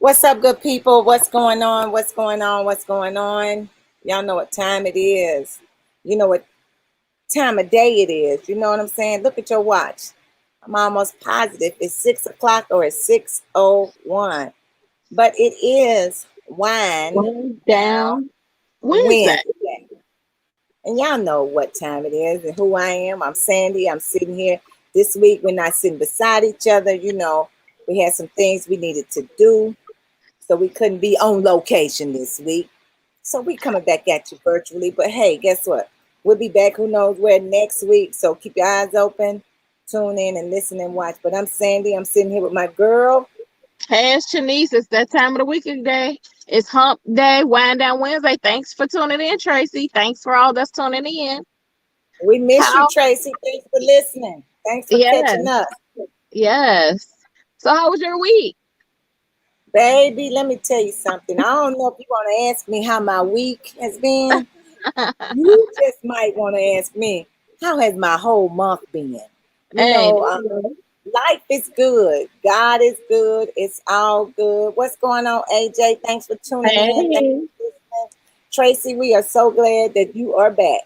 What's up, good people? What's going on? What's going on? What's going on? Y'all know what time it is. You know what time of day it is. You know what I'm saying? Look at your watch. I'm almost positive it's 6 o'clock or it's 6:01. But it is wine Going down down Wednesday. Wednesday. And y'all know what time it is and who I am. I'm Sandy. I'm sitting here this week. We're not sitting beside each other. We had some things we needed to do. So we couldn't be on location this week. So we coming back at you virtually. But hey, guess what? We'll be back who knows where next week. So keep your eyes open, tune in and listen and watch. But I'm Sandy. I'm sitting here with my girl. Hey, it's Shanice. It's that time of the week today. It's hump day, wind down Wednesday. Thanks for tuning in, Tracy. Thanks for all that's tuning in. We miss you, How? Tracy. Thanks for listening. Thanks for catching Yes, us. yes. So how was your week? Baby, let me tell you something. I don't know if you want to ask me how my week has been. You just might want to ask me, how has my whole month been? You Hey, know, um, Life is good. God is good. It's all good. What's going on, AJ? Thanks for tuning in. Thanks hey. for listening. Tracy, we are so glad that you are back.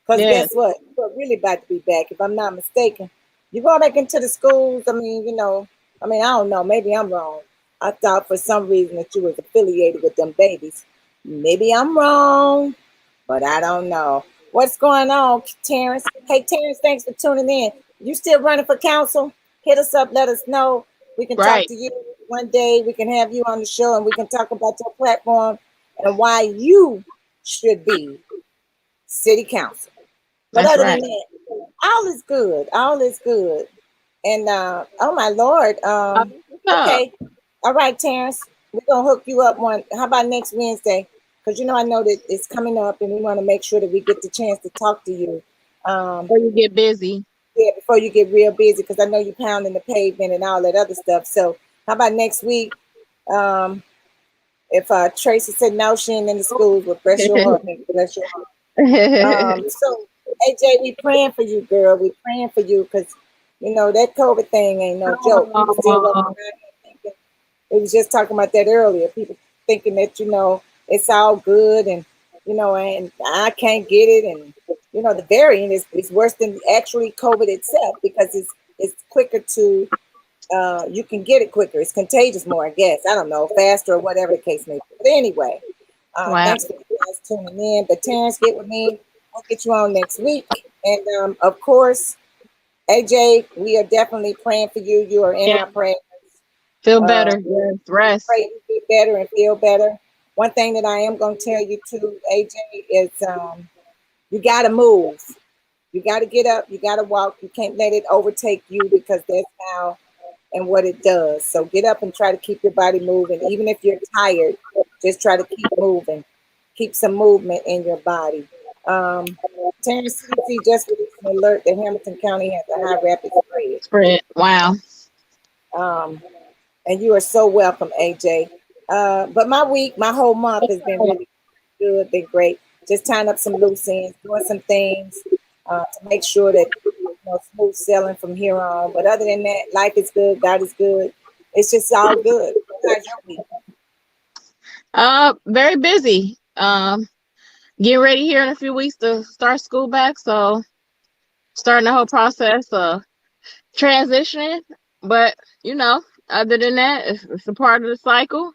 Because Yes, guess what? You're really about to be back, if I'm not mistaken. You go back into the schools. I don't know. Maybe I'm wrong. I thought for some reason that you was affiliated with them babies. Maybe I'm wrong, but I don't know. What's going on, Terrence? Hey, Terrence, thanks for tuning in. You still running for council? Hit us up, let us know. We can talk right. to you one day. We can have you on the show and we can talk about your platform and why you should be city council. But That's other than right. that, all is good. All is good. And oh my Lord. What's up? Okay. All right, Terrence. We're gonna hook you up one. How about next Wednesday? Because I know that it's coming up and we want to make sure that we get the chance to talk to you. Um, Before you get busy. yeah, before you get real busy, because I know you're pounding the pavement and all that other stuff. So how about next week? Um, if Tracy said no, she ain't in the schools, well, bless your heart, baby, bless your heart. So AJ, we praying for you, girl. We praying for you because that COVID thing ain't no joke. People still walking Oh, around here thinking. We was just talking about that earlier. People thinking that it's all good and and I can't get it, and the variant is worse than actually COVID itself because it's quicker to you can get it quicker. It's contagious more, I guess. I don't know, faster or whatever the case may be. But anyway, wow. thanks for you guys tuning in. But Terrence, get with me. We'll get you on next week. And of course, AJ, we are definitely praying for you. You are in Yeah. our prayers. Feel Uh, better. Yes. we Rest. pray you get better and feel better. One thing that I am going to tell you too, AJ, is you got to move. You got to get up. You got to walk. You can't let it overtake you because that's how and what it does. So get up and try to keep your body moving. Even if you're tired, just try to keep moving. Keep some movement in your body. Um, Terrence CDC just released an alert that Hamilton County has a high rapid spread. Spread. Wow. Um, and you are so welcome, AJ. But my whole month has been really good, been great. Just tying up some loose ends, doing some things to make sure that smooth sailing from here on. But other than that, life is good, God is good. It's just all good. How's your week? Very busy. Getting ready here in a few weeks to start school back. So starting the whole process of transitioning. But other than that, it's a part of the cycle.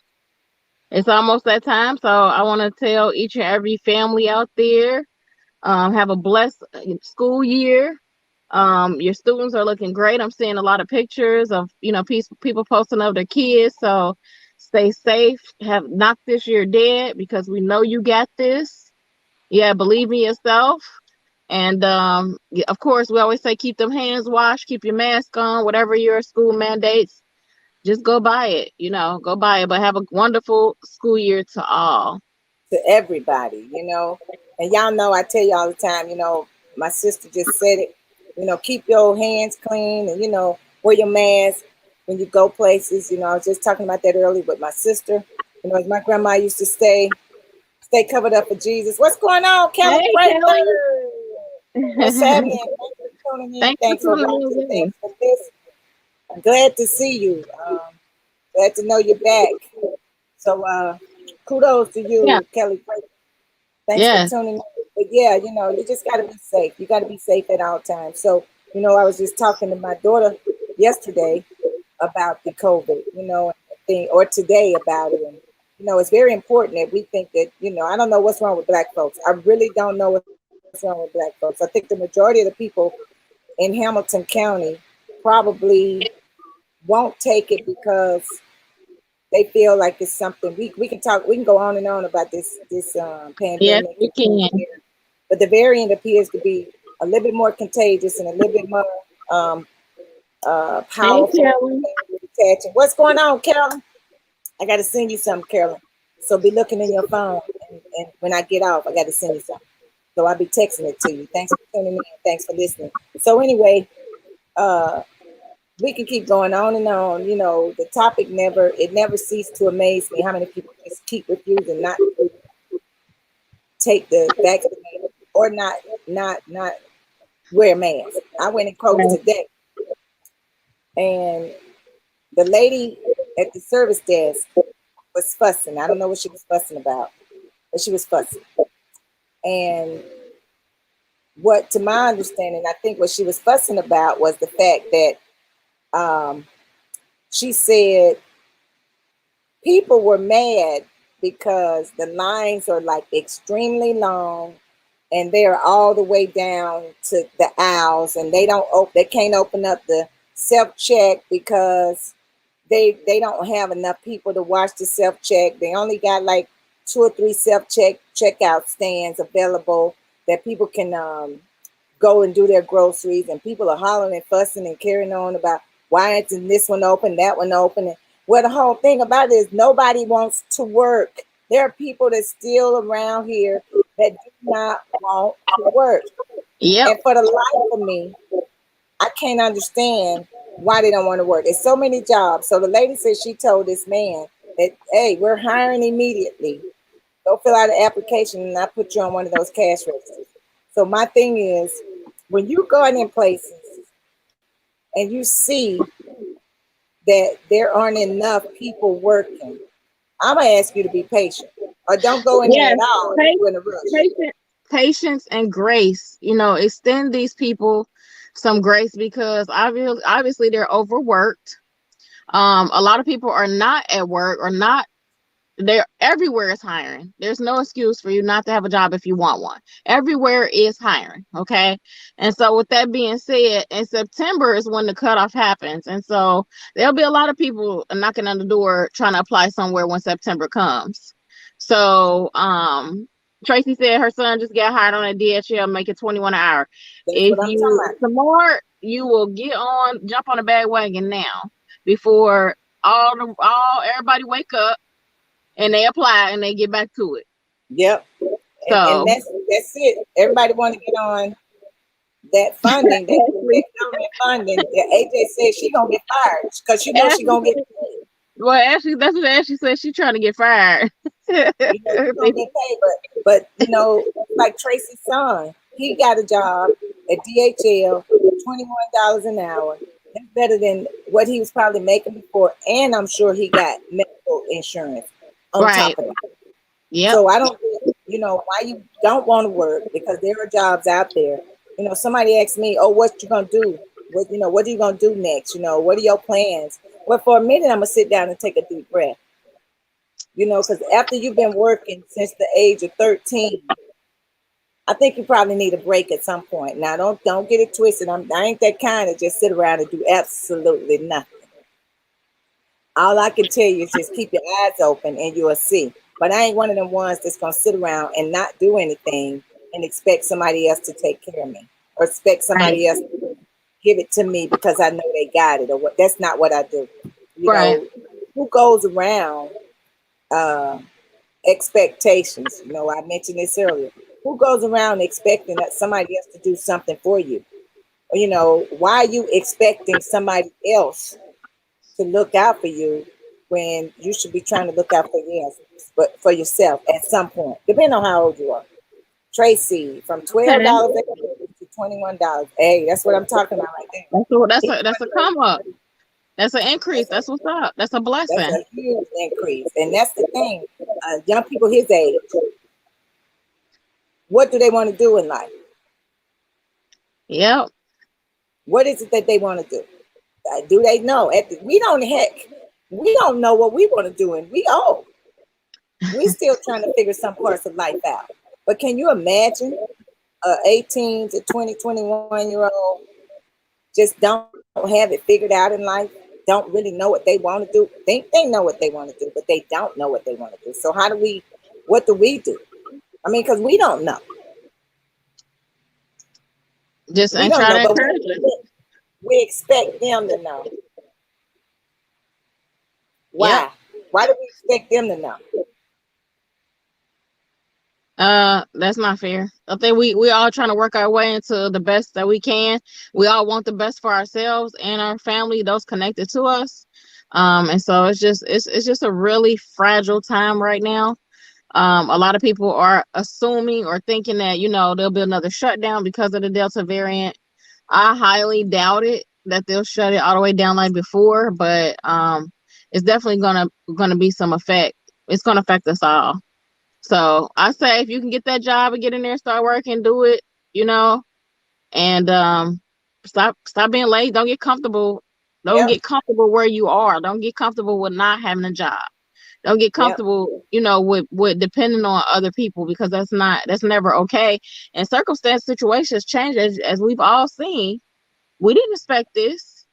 It's almost that time. So I want to tell each and every family out there, have a blessed school year. Your students are looking great. I'm seeing a lot of pictures of people posting of their kids. So stay safe. Have knocked this year dead because we know you got this. Yeah, believe in yourself. And of course, we always say keep them hands washed, keep your mask on, whatever your school mandates. Just go by it. Go by it. But have a wonderful school year to all. To everybody, and y'all know I tell you all the time, my sister just said it, keep your hands clean and, wear your mask when you go places. I was just talking about that earlier with my sister. As my grandma used to stay covered up for Jesus. What's going on, Kelly Hey, Prather? Kelly. What's happening? Thanks for tuning in. Thanks for Thanks for tuning watching. in. Thanks for this. I'm glad to see you. Glad to know you're back. So kudos to Yeah. you, Kelly. Thanks for Yeah. tuning in. But yeah, you just got to be safe. You got to be safe at all times. So, I was just talking to my daughter yesterday about the COVID, thing, or today about it. And, it's very important that we think that, I don't know what's wrong with black folks. I really don't know what's wrong with black folks. I think the majority of the people in Hamilton County probably won't take it because they feel like it's something we can go on and on about this Yes, pandemic, we can. but the variant appears to be a little bit more contagious and a little bit more um, Hey, powerful. Kelly. Attaching. What's going on, Carolyn? I got to send you something, Carolyn. So be looking in your phone, and when I get off, I got to send you something. So I'll be texting it to you. Thanks for tuning in. Thanks for listening. So anyway, uh, we can keep going on and on. The topic never ceased to amaze me how many people just keep refusing not to take the vaccine or not wear a mask. I went in Kroger Right. today, and the lady at the service desk was fussing. I don't know what she was fussing about, but she was fussing. And what, to my understanding, I think what she was fussing about was the fact that um, she said people were mad because the lines are like extremely long and they're all the way down to the aisles, and they can't open up the self check because they don't have enough people to watch the self check. They only got like two or three self checkout stands available that people can go and do their groceries, and people are hollering and fussing and carrying on about why isn't this one open, that one open. And well, the whole thing about it is nobody wants to work. There are people that still around here that do not want to work. Yep. And for the life of me, I can't understand why they don't want to work. There's so many jobs. So the lady said she told this man that, hey, we're hiring immediately. Go fill out an application and I put you on one of those cash registers. So my thing is, when you go in places and you see that there aren't enough people working, I'm gonna ask you to be patient, or don't go in there Yes. at all if you're in a rush. Patience, patience and grace. Extend these people some grace because obviously they're overworked. A lot of people are not at work or not. They're everywhere is hiring. There's no excuse for you not to have a job if you want one. Everywhere is hiring. Okay. And so with that being said, in September is when the cutoff happens. And so there'll be a lot of people knocking on the door trying to apply somewhere when September comes. So Tracy said her son just got hired on a DHL making 21 an hour. That's If what I'm talking you about. smart, you will jump on the bandwagon now before everybody wake up and they apply and they get back to it. Yep. And So that's it. Everybody want to get on that funding, that government funding. Yeah, AJ said she gonna get fired because she Ashley, gonna get paid. well, Ashley, that's what Ashley said. She's trying to get fired. She gonna get paid, but like Tracy's son, he got a job at DHL, $21 an hour. That's better than what he was probably making before, and I'm sure he got medical insurance on Right. top of it. Yep. So I don't get, why you don't want to work, because there are jobs out there. Somebody asked me, "Oh, what you gonna do? What are you gonna do next? What are your plans?" Well, for a minute, I'm gonna sit down and take a deep breath. Because after you've been working since the age of 13, I think you probably need a break at some point. Now, don't get it twisted. I ain't that kind of just sit around and do absolutely nothing. All I can tell you is just keep your eyes open and you'll see. But I ain't one of them ones that's gonna sit around and not do anything and expect somebody else to take care of me, or expect Right. somebody else to give it to me because I know they got it, or what. That's not what I do. Right. Who goes around uh, expectations? I mentioned this earlier. Who goes around expecting that somebody else to do something for you? Why are you expecting somebody else to look out for you when you should be trying to look out for but for yourself at some point, depending on how old you are. Tracy, from Okay. $12 to $21. Hey, that's what I'm talking about right there. That's a come up. That's an increase. That's a, That's what's up. That's a that's blessing. a huge increase. And that's the thing. Young people his age, what do they want to do in life? Yep. What is it that they want to do? Do they know? We don't, heck, we don't know what we want to do, and we old. We still trying to figure some parts of life out. But can you imagine a 18 to 20, 21-year old just don't have it figured out in life, don't really know what they want to do, think they know what they want to do, but they don't know what they want to do. So what do we do? I mean, because we don't know. Just We and don't try know, to but encourage it. we expect them to know. Yep. Why do we expect them to know? That's not fair. I think we all trying to work our way into the best that we can. We all want the best for ourselves and our family, those connected to us. And so it's just a really fragile time right now. A lot of people are assuming or thinking that, there'll be another shutdown because of the Delta variant. I highly doubt it that they'll shut it all the way down like before, but it's definitely gonna be some effect. It's gonna affect us all. So I say if you can get that job and get in there, start working, do it, and stop being late. Don't get comfortable. Don't Yep, get comfortable where you are. Don't get comfortable with not having a job. Don't get yep. comfortable, with depending on other people, because that's never okay. And circumstance situations change as we've all seen. We didn't expect this.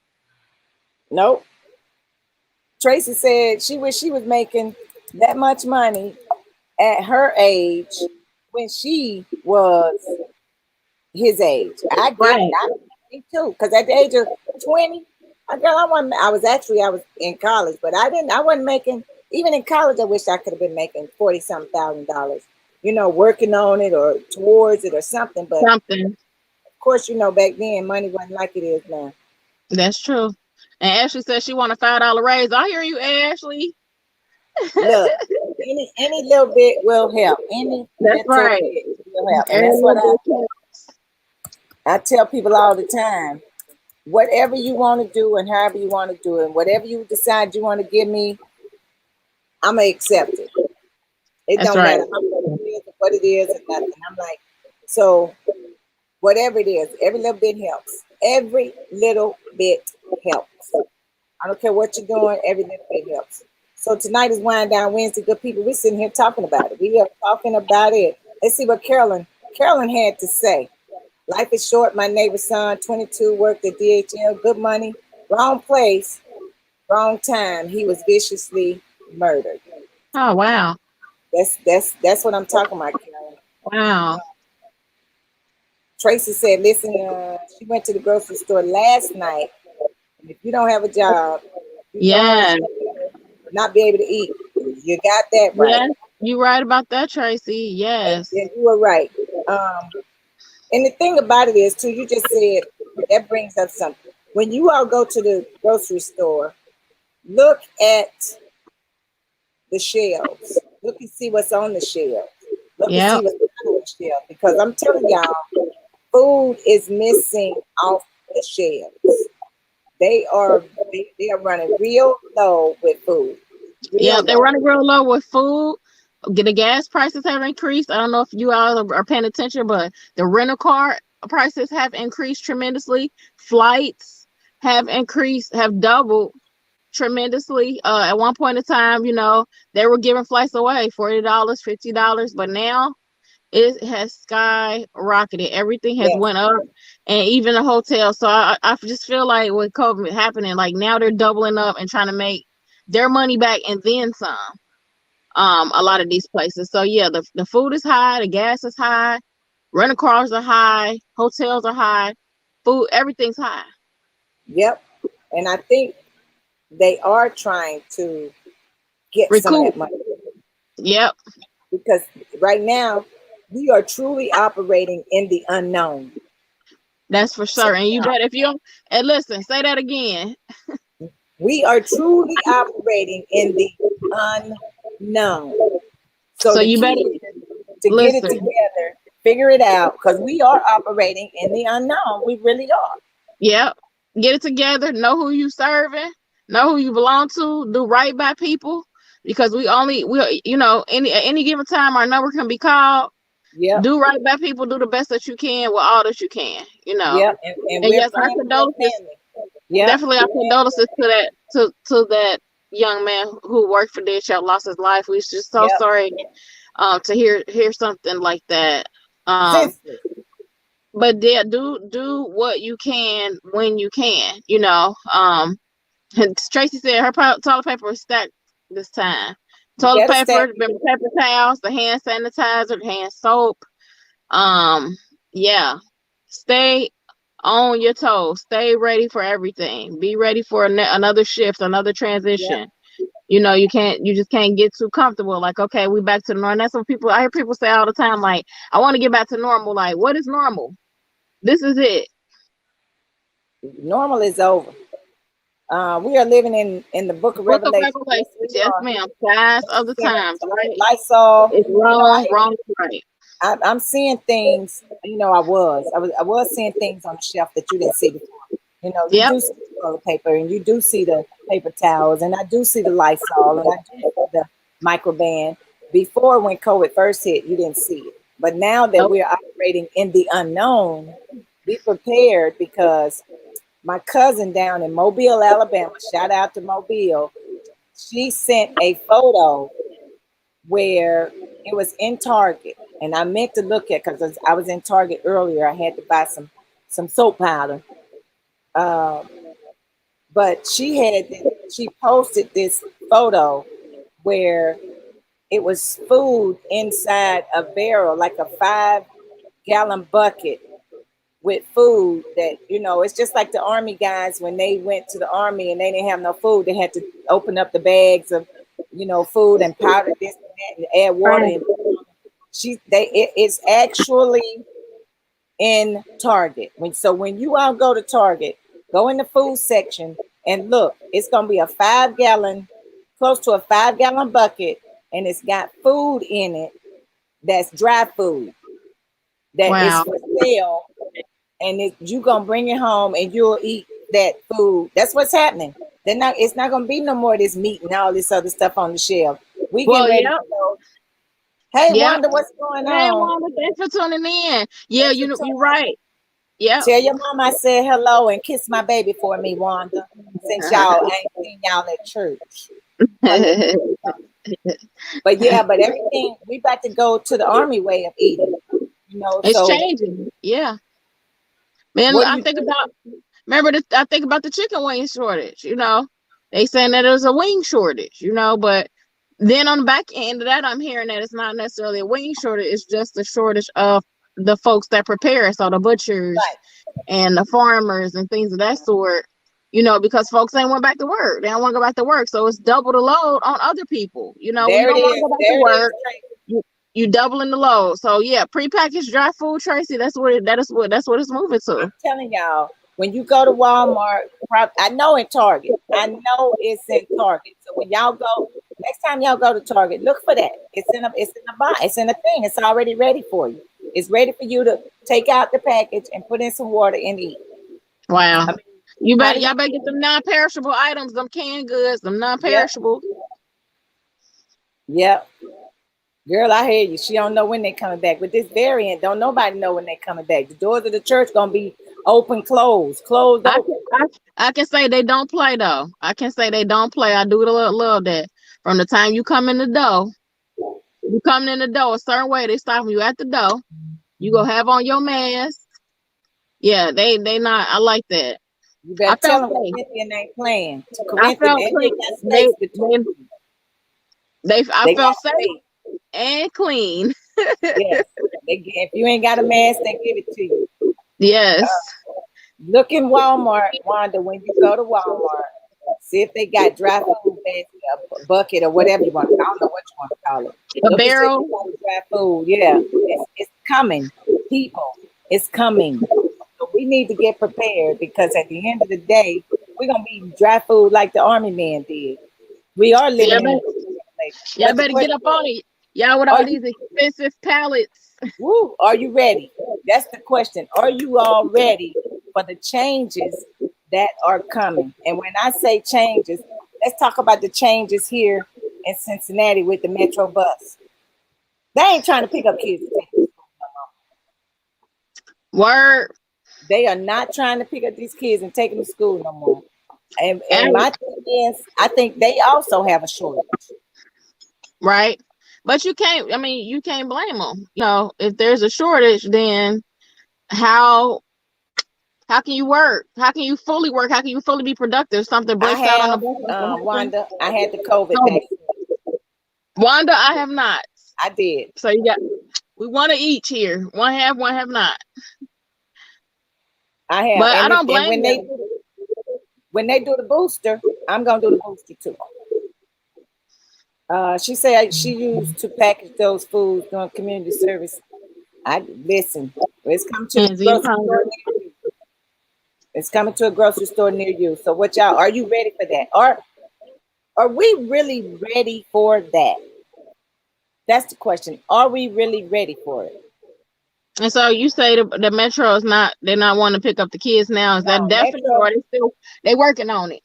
Nope. Tracy said she wish she was making that much money at her age when she was his age. I get it. Right. Me too. Because at the age of 20, I was in college, but I wasn't making, even in college, I wish I could have been making 40 something $1,000, working on it or towards it or something. But Something. of course, back then money wasn't like it is now. That's true. And Ashley says she want a $5 raise. I hear you, Ashley. Look, any little bit will help. Any That's little right. bit will help. And Every that's what little bit I tell people all the time. Whatever you want to do and however you want to do it, and whatever you decide you want to give me, I'm gonna accept it. It That's don't right. matter how much it is or what it is or nothing. I'm like, so whatever it is, every little bit helps. Every little bit helps. I don't care what you're doing, every little bit helps. So tonight is Wind Down Wednesday, good people. We're sitting here talking about it. We are talking about it. Let's see what Carolyn had to say. Life is short. My neighbor's son, 22, worked at DHL. Good money. Wrong place, wrong time. He was viciously murdered. Oh wow. That's what I'm talking about, Carolyn. Wow. Tracy said, listen, she went to the grocery store last night. And if you don't have a job, you're going Yeah. to not be able to eat. You got that right. Yeah. You right about that, Tracy. Yes. Yeah, you were right. And the thing about it is, too, you just said that brings up something. When you all go to the grocery store, look at the shelves. Look and see what's on the shelves. Look and Yeah. see what's on the shelf. Because I'm telling y'all, food is missing off the shelves. They are running real low with food. Yeah, Real they're low. running real low with food. The gas prices have increased. I don't know if you all are paying attention, but the rental car prices have increased tremendously. Flights have increased, have doubled tremendously. At one point in time, they were giving flights away $40, $50, but now it has skyrocketed. Everything has Yes. went up, and even the hotel. So I just feel like with COVID happening, like now they're doubling up and trying to make their money back and then some. A lot of these places. So yeah, the food is high, the gas is high, rental cars are high, hotels are high, food, everything's high. Yep. And I think they are trying to get some of Recoup. that money Yep, because right now we are truly operating in the unknown. that's for sure. And you bet if you and listen, say that again. We are truly operating in the unknown. So So the you key better is to get it listen. together, figure it out, because we are operating in the unknown. We really are. Yep. Get it together, know who you serving, know who you belong to, do right by people, because any given time our number can be called. Yep. Do right by people, do the best that you can with all that you can, Yep. And And we're yes, our praying for that condolences, family. Yep. definitely our condolences to that young man who worked for DHL, lost his life. We're just so Yep. sorry to hear something like that. Senseless. But yeah, do what you can when you can, And Tracy said her toilet paper was stacked this time. You Toilet better stay. paper, the paper towels, the hand sanitizer, the hand soap. Yeah. Stay on your toes. Stay ready for everything. Be ready for another shift, another Yep. transition. You just can't get too comfortable. Like, okay, we back to normal. That's what I hear people say all the time. Like, I want to get back to normal. Like, what is normal? This is it. Normal is over. We are living in the book of Book of Revelation. Yes, Revelation. we Yes, are. ma'am. Signs of the times, right? Lysol. It's wrong, wrong, right. I'm seeing things. I was seeing things on the shelf that you didn't see before. You Yep. do see the toilet paper, and you do see the paper towels, and I do see the Lysol, and I do see the microban. Before, when COVID first hit, you didn't see it, but now that Nope. we're operating in the unknown, be prepared, because my cousin down in Mobile, Alabama, shout out to Mobile, she sent a photo where it was in Target, and I meant to look at, because I was in Target earlier. I had to buy some soap powder, but she posted this photo where it was food inside a barrel, like a 5-gallon bucket with food that, it's just like the army guys when they went to the army and they didn't have no food. They had to open up the bags of, food and powder this and that and add water. Right. And it's actually in Target. When you all go to Target, go in the food section and look. It's gonna be close to a 5-gallon bucket, and it's got food in it that's dry food that is Wow. for sale, and you gonna bring it home and you'll eat that food. That's what's happening. It's not gonna be no more of this meat and all this other stuff on the shelf. We getting Well, ready to yep. go. Hey, Yep. Wanda, what's going Hey, on? Wanda, thanks for tuning in. Yeah, Thanks for you're tuning right. Yep. Tell your mom I said hello and kiss my baby for me, Wanda. Since y'all ain't seen y'all at church. But yeah, but everything, we about to go to the army way of eating. It's So changing. Yeah. Man, what do you I think about the chicken wing shortage, They saying that there's a wing shortage, but then on the back end of that, I'm hearing that it's not necessarily a wing shortage, it's just a shortage of the folks that prepare it, so the butchers right? and the farmers and things of that sort, because folks ain't went back to work. They don't want to go back to work. So it's double the load on other people. When you There it don't want to is. go back to There it is, work, Tracy. you doubling the load. So yeah, prepackaged dry food, Tracy, that's what it's moving to. I'm telling y'all, when you go to Walmart, I know in Target. I know it's in Target. So when y'all go, next time y'all go to Target, look for that. It's in a box. It's in a thing. It's already ready for you. It's ready for you to take out the package and put in some water and eat. Wow. I mean, Y'all better get them non-perishable items, them canned goods, them non-perishable. Yep. Girl, I hear you. She don't know when they coming back. With this variant, don't nobody know when they coming back. The doors of the church gonna be open, closed, open. I can say they don't play though. I can say they don't play. I do love that. From the time you come in the door, you coming in the door a certain way, they stop you at the door. You go have on your mask. Yeah, they not. I like that. You I better tell felt them safe. Corinthian ain't playing. I Corinthian, felt and they safe. got space between you. I They felt got safe space. and clean. Yes. If you ain't got a mask, they give it to you. Yes. Look in Walmart, Wanda, when you go to Walmart. See if they got dry food basket, a bucket, or whatever you want. I don't know what you want to call it. A Look and see if barrel. they got dry food. Yeah, it's coming, people. It's coming. So we need to get prepared, because at the end of the day, we're gonna be dry food like the army men did. We are Y'all living in better, a place. y'all But the better get question up on is, it. Y'all with are all you these expensive pallets. are you ready? That's the question. Are you all ready for the changes that are coming. And when I say changes, let's talk about the changes here in Cincinnati with the Metro bus. They ain't trying to pick up kids. Word. They are not trying to pick up these kids and take them to school no more. And And my thing is, I think they also have a shortage. right. But you can't. I mean, you can't blame them. You know, if there's a shortage, then how how can you work? How can you fully work? How can you fully be productive? Something I breaks out on the have bus. Or something happens? Wanda. I had the COVID No. vaccine. Wanda, I have not. I did. So you got we one of each here. One have not. I have. But I And, don't and blame them. when they do the booster, I'm gonna do the booster too. She said she used to package those foods doing community service. I listen. It's coming to the Hands eating grocery hungry. store near you. It's coming to a grocery store near you. So what y'all are you ready for that? Are we really ready for that? That's the question. Are we really ready for it? And so you say the Metro is not they're not wanting to pick up the kids now. Is that No, definite Metro, or they working on it?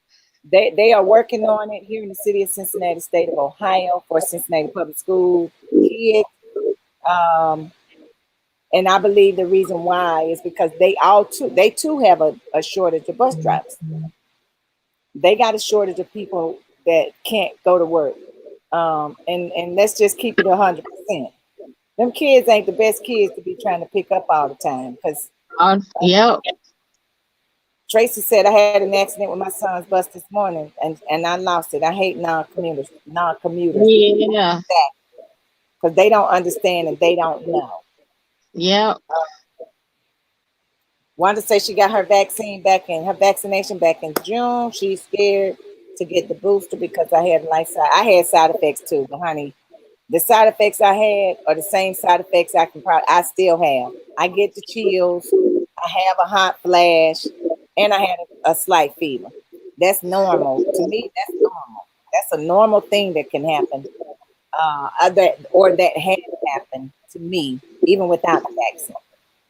they are working on it here in the city of Cincinnati, state of Ohio, for Cincinnati Public School kids. Um, and I believe the reason why is because they too have a shortage of bus drivers. They got a shortage of people that can't go to work. And let's just keep it 100%. Them kids ain't the best kids to be trying to pick up all the time. Because Yeah. Tracy said I had an accident with my son's bus this morning, and I lost it. I hate non-commuters Yeah. because they don't understand and they don't know. Yeah. Wanda said she got her vaccination back in June. She's scared to get the booster because I had side effects too, but honey, the side effects I had are the same side effects I still have. I get the chills, I have a hot flash, and I had a slight fever. That's normal. To me, that's normal. That's a normal thing that can happen. That had happened to me, even without the vaccine.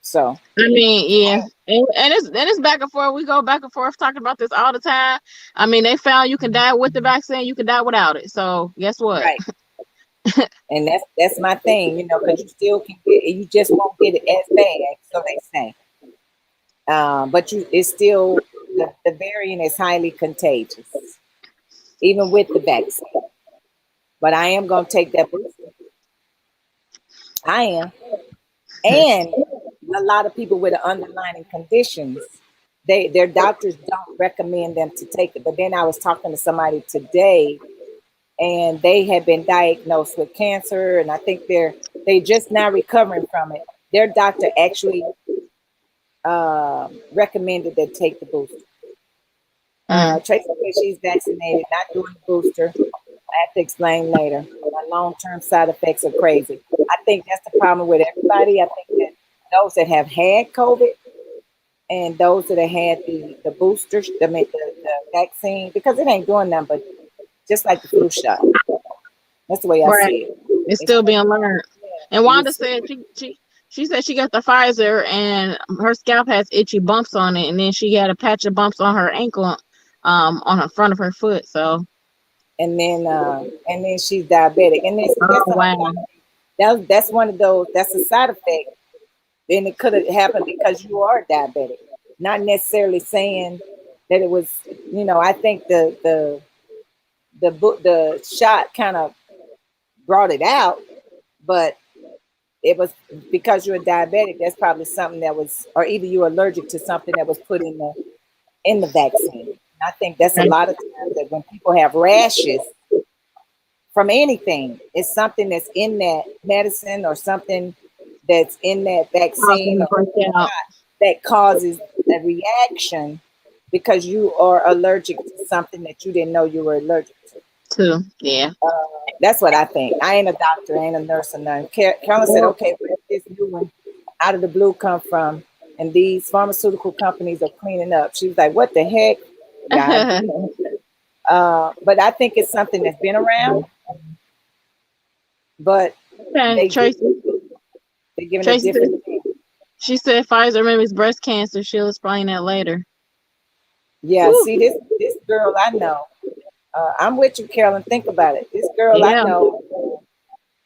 So I mean, yeah. And it's back and forth. We go back and forth talking about this all the time. I mean, they found you can die with the vaccine, you can die without it. So guess what? right. And that's my thing, because you still can get it, you just won't get it as bad, so they say. But it's still the variant is highly contagious, even with the vaccine. But I am gonna take that booster. I am, and a lot of people with underlying conditions, their doctors don't recommend them to take it. But then I was talking to somebody today, and they had been diagnosed with cancer, and I think they just now recovering from it. Their doctor actually recommended they take the booster. Tracy said she's vaccinated, not doing the booster. I have to explain later. My long-term side effects are crazy. I think that's the problem with everybody. I think that those that have had COVID and those that have had the boosters, the vaccine, because it ain't doing nothing but just like the flu shot. That's the way I Right. see it. It's still being learned. And Wanda said she said she got the Pfizer and her scalp has itchy bumps on it, and then she had a patch of bumps on her ankle, on the front of her foot. So and then she's diabetic. And then wow. that's one of those. That's a side effect. Then it could have happened because you are diabetic. Not necessarily saying that it was. I think the shot kind of brought it out, but it was because you're a diabetic. That's probably something that was, or either you're allergic to something that was put in the vaccine. I think that's a lot of times that when people have rashes from anything, it's something that's in that medicine or something that's in that vaccine that causes a reaction because you are allergic to something that you didn't know you were allergic to. Yeah. That's what I think. I ain't a doctor, I ain't a nurse or nothing. Carolyn said, okay, where did this new one out of the blue come from? And these pharmaceutical companies are cleaning up. She was like, what the heck? But I think it's something that's been around. But Tracy, they're giving a different thing. She said Pfizer mimics breast cancer. She'll explain that later. Yeah, Whew, see this girl I know. I'm with you, Carolyn. Think about it. This girl I yeah. know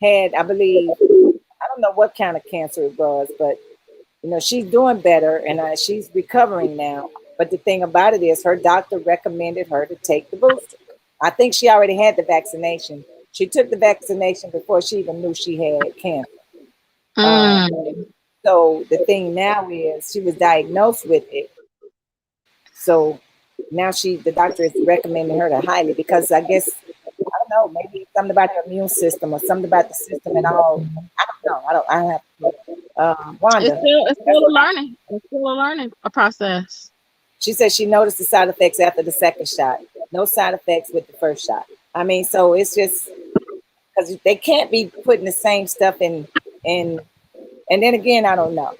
had, I believe, I don't know what kind of cancer it was, but she's doing better and she's recovering now. But the thing about it is, her doctor recommended her to take the booster. I think she already had the vaccination. She took the vaccination before she even knew she had cancer. Um, Mm. so the thing now is, she was diagnosed with it. So now the doctor is recommending her to highly because I guess I don't know, maybe it's something about the immune system or something about the system and all. I don't know. I have to. Wanda, It's that's still a what learning. It's still a learning a process. she said. She noticed the side effects after the second shot. No side effects with the first shot. I mean, so it's just because they can't be putting the same stuff in. And then again, I don't know.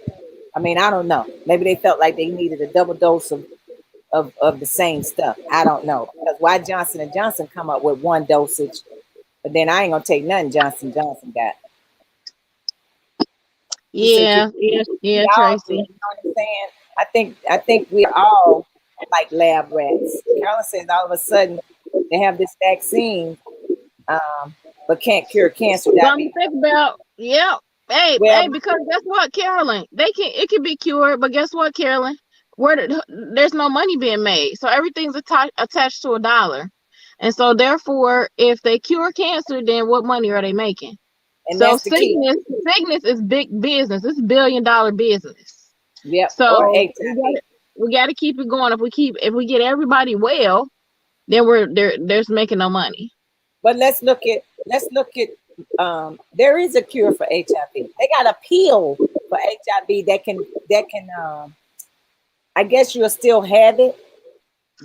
I mean, I don't know. Maybe they felt like they needed a double dose of the same stuff. I don't know because why Johnson and Johnson come up with one dosage, but then I ain't gonna take nothing Johnson Johnson got. She said you Yeah, we all do. You Tracy. know what I'm saying? I think we all like lab rats. Carolyn says all of a sudden they have this vaccine, but can't cure cancer. That Something be to think about. Yeah. well, Because guess what, Carolyn? It can be cured, but guess what, Carolyn? There's no money being made. So everything's attached to a dollar. And so therefore, if they cure cancer, then what money are they making? and So that's the key. sickness is big business. It's $1 billion business. Yep, or So HIV. we gotta keep it going. If we get everybody well, then there's making no money. But let's look at there is a cure for HIV. They got a pill for HIV that can I guess you'll still have it,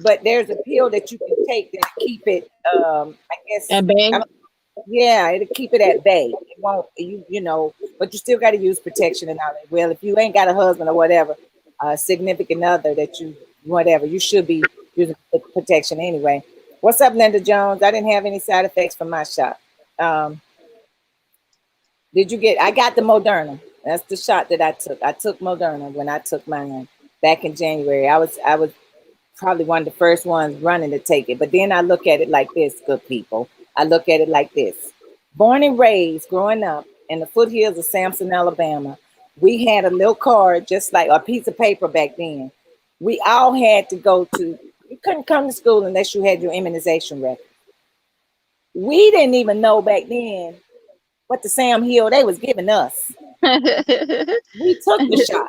but there's a pill that you can take that keep it I guess And bang. I don't, yeah, it'll keep it at bay. It won't but you still gotta use protection and all that. Well, if you ain't got a husband or whatever, a significant other that you whatever, you should be using protection anyway. What's up, Linda Jones? I didn't have any side effects from my shot. Um, did you get? I got the Moderna. That's the shot that I took. I took Moderna when I took mine back in January. I was probably one of the first ones running to take it. But then I look at it like this, good people. I look at it like this. Born and raised, growing up in the foothills of Samson, Alabama, we had a little card, just like a piece of paper back then. We all had to go to. You couldn't come to school unless you had your immunization record. We didn't even know back then what the Sam Hill they was giving us. We took the shot.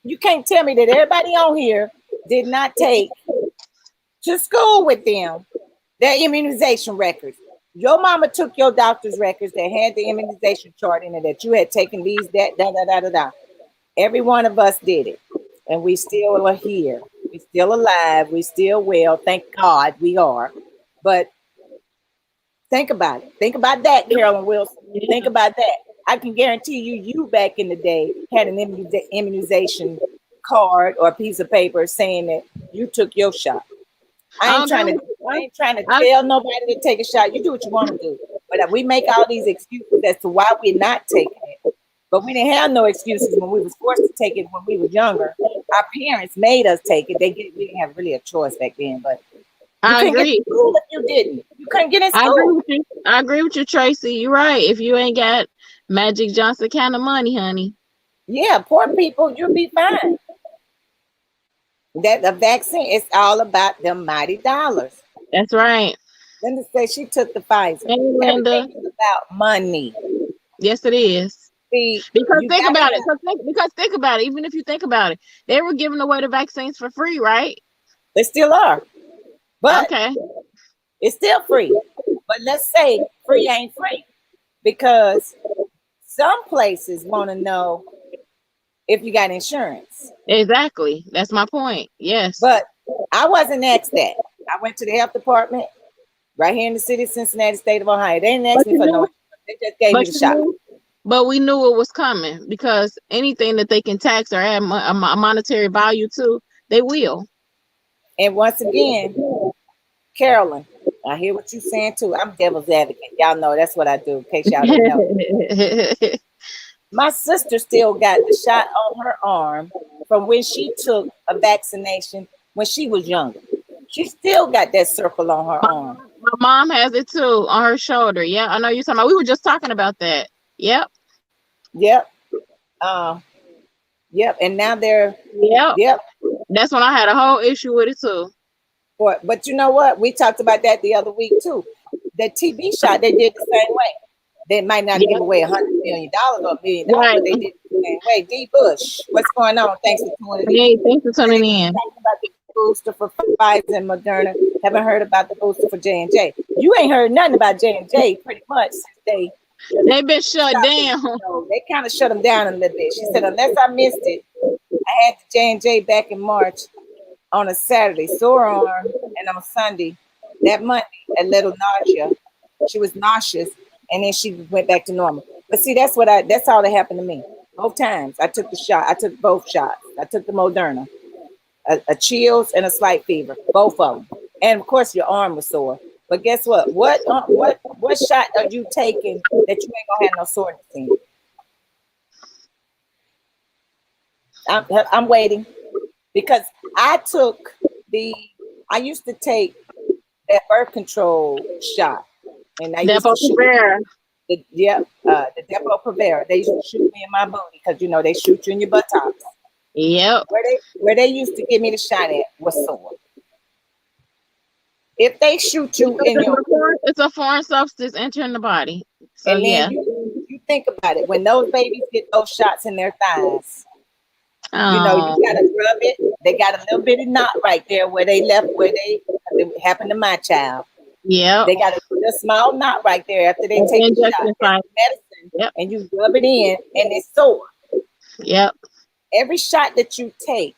You can't tell me that everybody on here did not take to school with them their immunization records. Your mama took your doctor's records that had the immunization chart in it that you had taken these, that, da, da, da, da, da. Every one of us did it. And we still are here. We still alive. We still well. Thank God we are. But think about it. Think about that, Carolyn Wilson. Think about that. I can guarantee you back in the day had an immunization card or a piece of paper saying that you took your shot. I I ain't trying agree. to I ain't trying to I, tell nobody to take a shot. You do what you want to do. But we make all these excuses as to why we're not taking it. But we didn't have no excuses when we was forced to take it when we were younger. Our parents made us take it. We didn't have really a choice back then. But you I couldn't get agree. to school if you didn't. You couldn't get in I agree school. with you. I agree with you, Tracy. You're right. If you ain't got Magic Johnson kind of money, honey. Yeah, poor people, you'll be fine. That the vaccine is all about them mighty dollars. That's right. Linda said she took the Pfizer. Hey, Linda. Everything is about money. Yes, it is. See, Because you think gotta about it. have. Because think about it. Even if you think about it, they were giving away the vaccines for free, right? They still are, but Okay. it's still free. But let's say free ain't free because some places want to know if you got insurance. Exactly. That's my point. Yes. But I wasn't asked that. I went to the health department right here in the city of Cincinnati, state of Ohio. They didn't ask But me you for no knew. insurance. They just gave me But the you shot. knew. But we knew it was coming because anything that they can tax or add a monetary value to, they will. And once again, Carolyn, I hear what you're saying too. I'm devil's advocate. Y'all know that's what I do, in case y'all didn't know. My sister still got the shot on her arm from when she took a vaccination when she was younger. She still got that circle on her arm. My mom has it too on her shoulder. Yeah, I know you're talking about. We were just talking about that. Yep. Yep. Uh, yep. And now they're, Yep. yep. That's when I had a whole issue with it too. But you know what? We talked about that the other week too. The TB shot, they did the same way. They might not give Yep. away $100 million or $1 million, Right. but they did it the same way. D. Bush, what's going on? Thanks for tuning in. Hey, thanks for tuning Today in. we're talking about the booster for Pfizer and Moderna. Haven't heard about the booster for J&J. You ain't heard nothing about J&J pretty much since They've been shut down. they kind of shut them down a little bit. She said, unless I missed it, I had the J&J back in March on a Saturday, sore arm, and on Sunday, that Monday, a little nausea. She was nauseous, and then she went back to normal. But see, that's all that happened to me. Both times I took the shot. I took both shots. I took the Moderna, a chills and a slight fever, both of them. And of course, your arm was sore. But guess what? What shot are you taking that you ain't gonna have no soreness in? I'm waiting because I used to take that birth control shot, and I used to shoot the Depo-Provera. They used to shoot me in my booty because they shoot you in your buttocks. Yep. Where they used to give me the shot at was sore. If they shoot you in your, it's a foreign substance entering the body. So and then you think about it, when those babies get those shots in their thighs, you gotta rub it. They got a little bitty knot right there where it happened to my child. Yeah. They got a small knot right there after they take the shot. Medicine, yep. And you rub it in, and it's sore. Yep. Every shot that you take,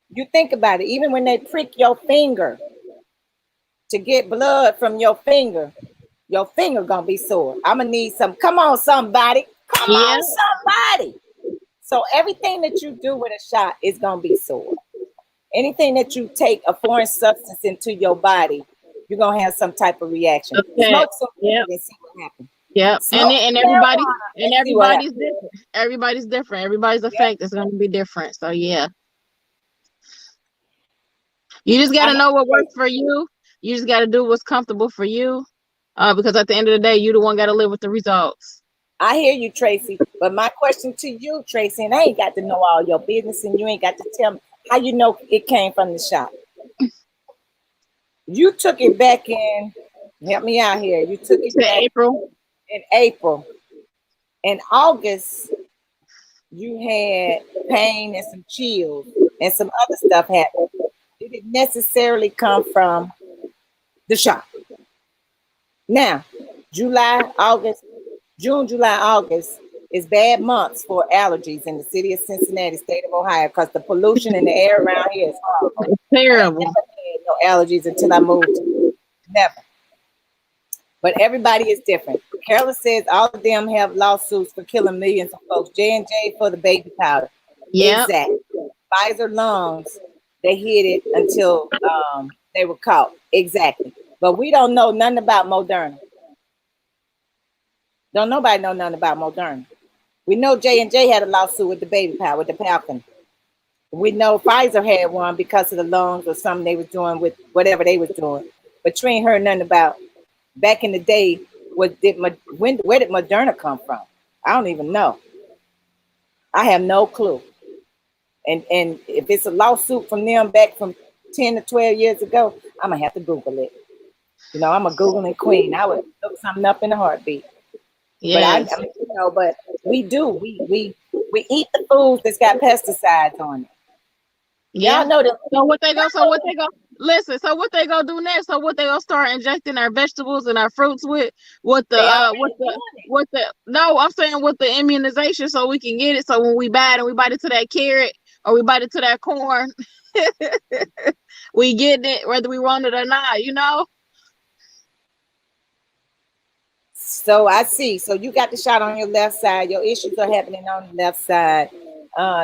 you think about it. Even when they prick your finger to get blood from your finger gonna be sore. I'm gonna need some. Come on, somebody. Come on, somebody. So everything that you do with a shot is gonna be sore. Anything that you take a foreign substance into your body, you're gonna have some type of reaction. Okay. Smoke some and see what happens. Yep. And everybody's different. Everybody's different. Everybody's effect is gonna be different. So yeah. You just gotta know what works for you. You just gotta do what's comfortable for you. Because at the end of the day, you the one gotta live with the results. I hear you, Tracy. But my question to you, Tracy, and I ain't got to know all your business, and you ain't got to tell me how you know it came from the shop. You took it back in. Help me out here. You took it back in April. In August, you had pain and some chills and some other stuff happened. Did it necessarily come from the shop? Now, June, July, August is bad months for allergies in the city of Cincinnati, state of Ohio, because the pollution in the air around here is horrible. It's terrible. I never had no allergies until I moved. Never. But everybody is different. Carolyn says all of them have lawsuits for killing millions of folks. J&J for the baby powder. Yeah. Exactly. Pfizer lungs, they hid it until they were caught. Exactly. But we don't know nothing about Moderna. Don't nobody know nothing about Moderna. We know J&J had a lawsuit with the baby powder, with the Falcon. We know Pfizer had one because of the lungs or something they was doing with whatever they was doing. But you ain't heard nothing about back in the day. Where did Moderna come from? I don't even know. I have no clue. And if it's a lawsuit from them back from 10 to 12 years ago, I'm gonna have to Google it. I'm a Googling queen. I would look something up in a heartbeat. Yes. But we do. We eat the foods that's got pesticides on it. Yeah. Y'all know that. So what they go listen, so what they gonna do next? So what they gonna start injecting our vegetables and our fruits with no, I'm saying with the immunization so we can get it. So when we bite and we bite into that carrot or we bite into that corn, we get it whether we want it or not, So I see. So you got the shot on your left side. Your issues are happening on the left side.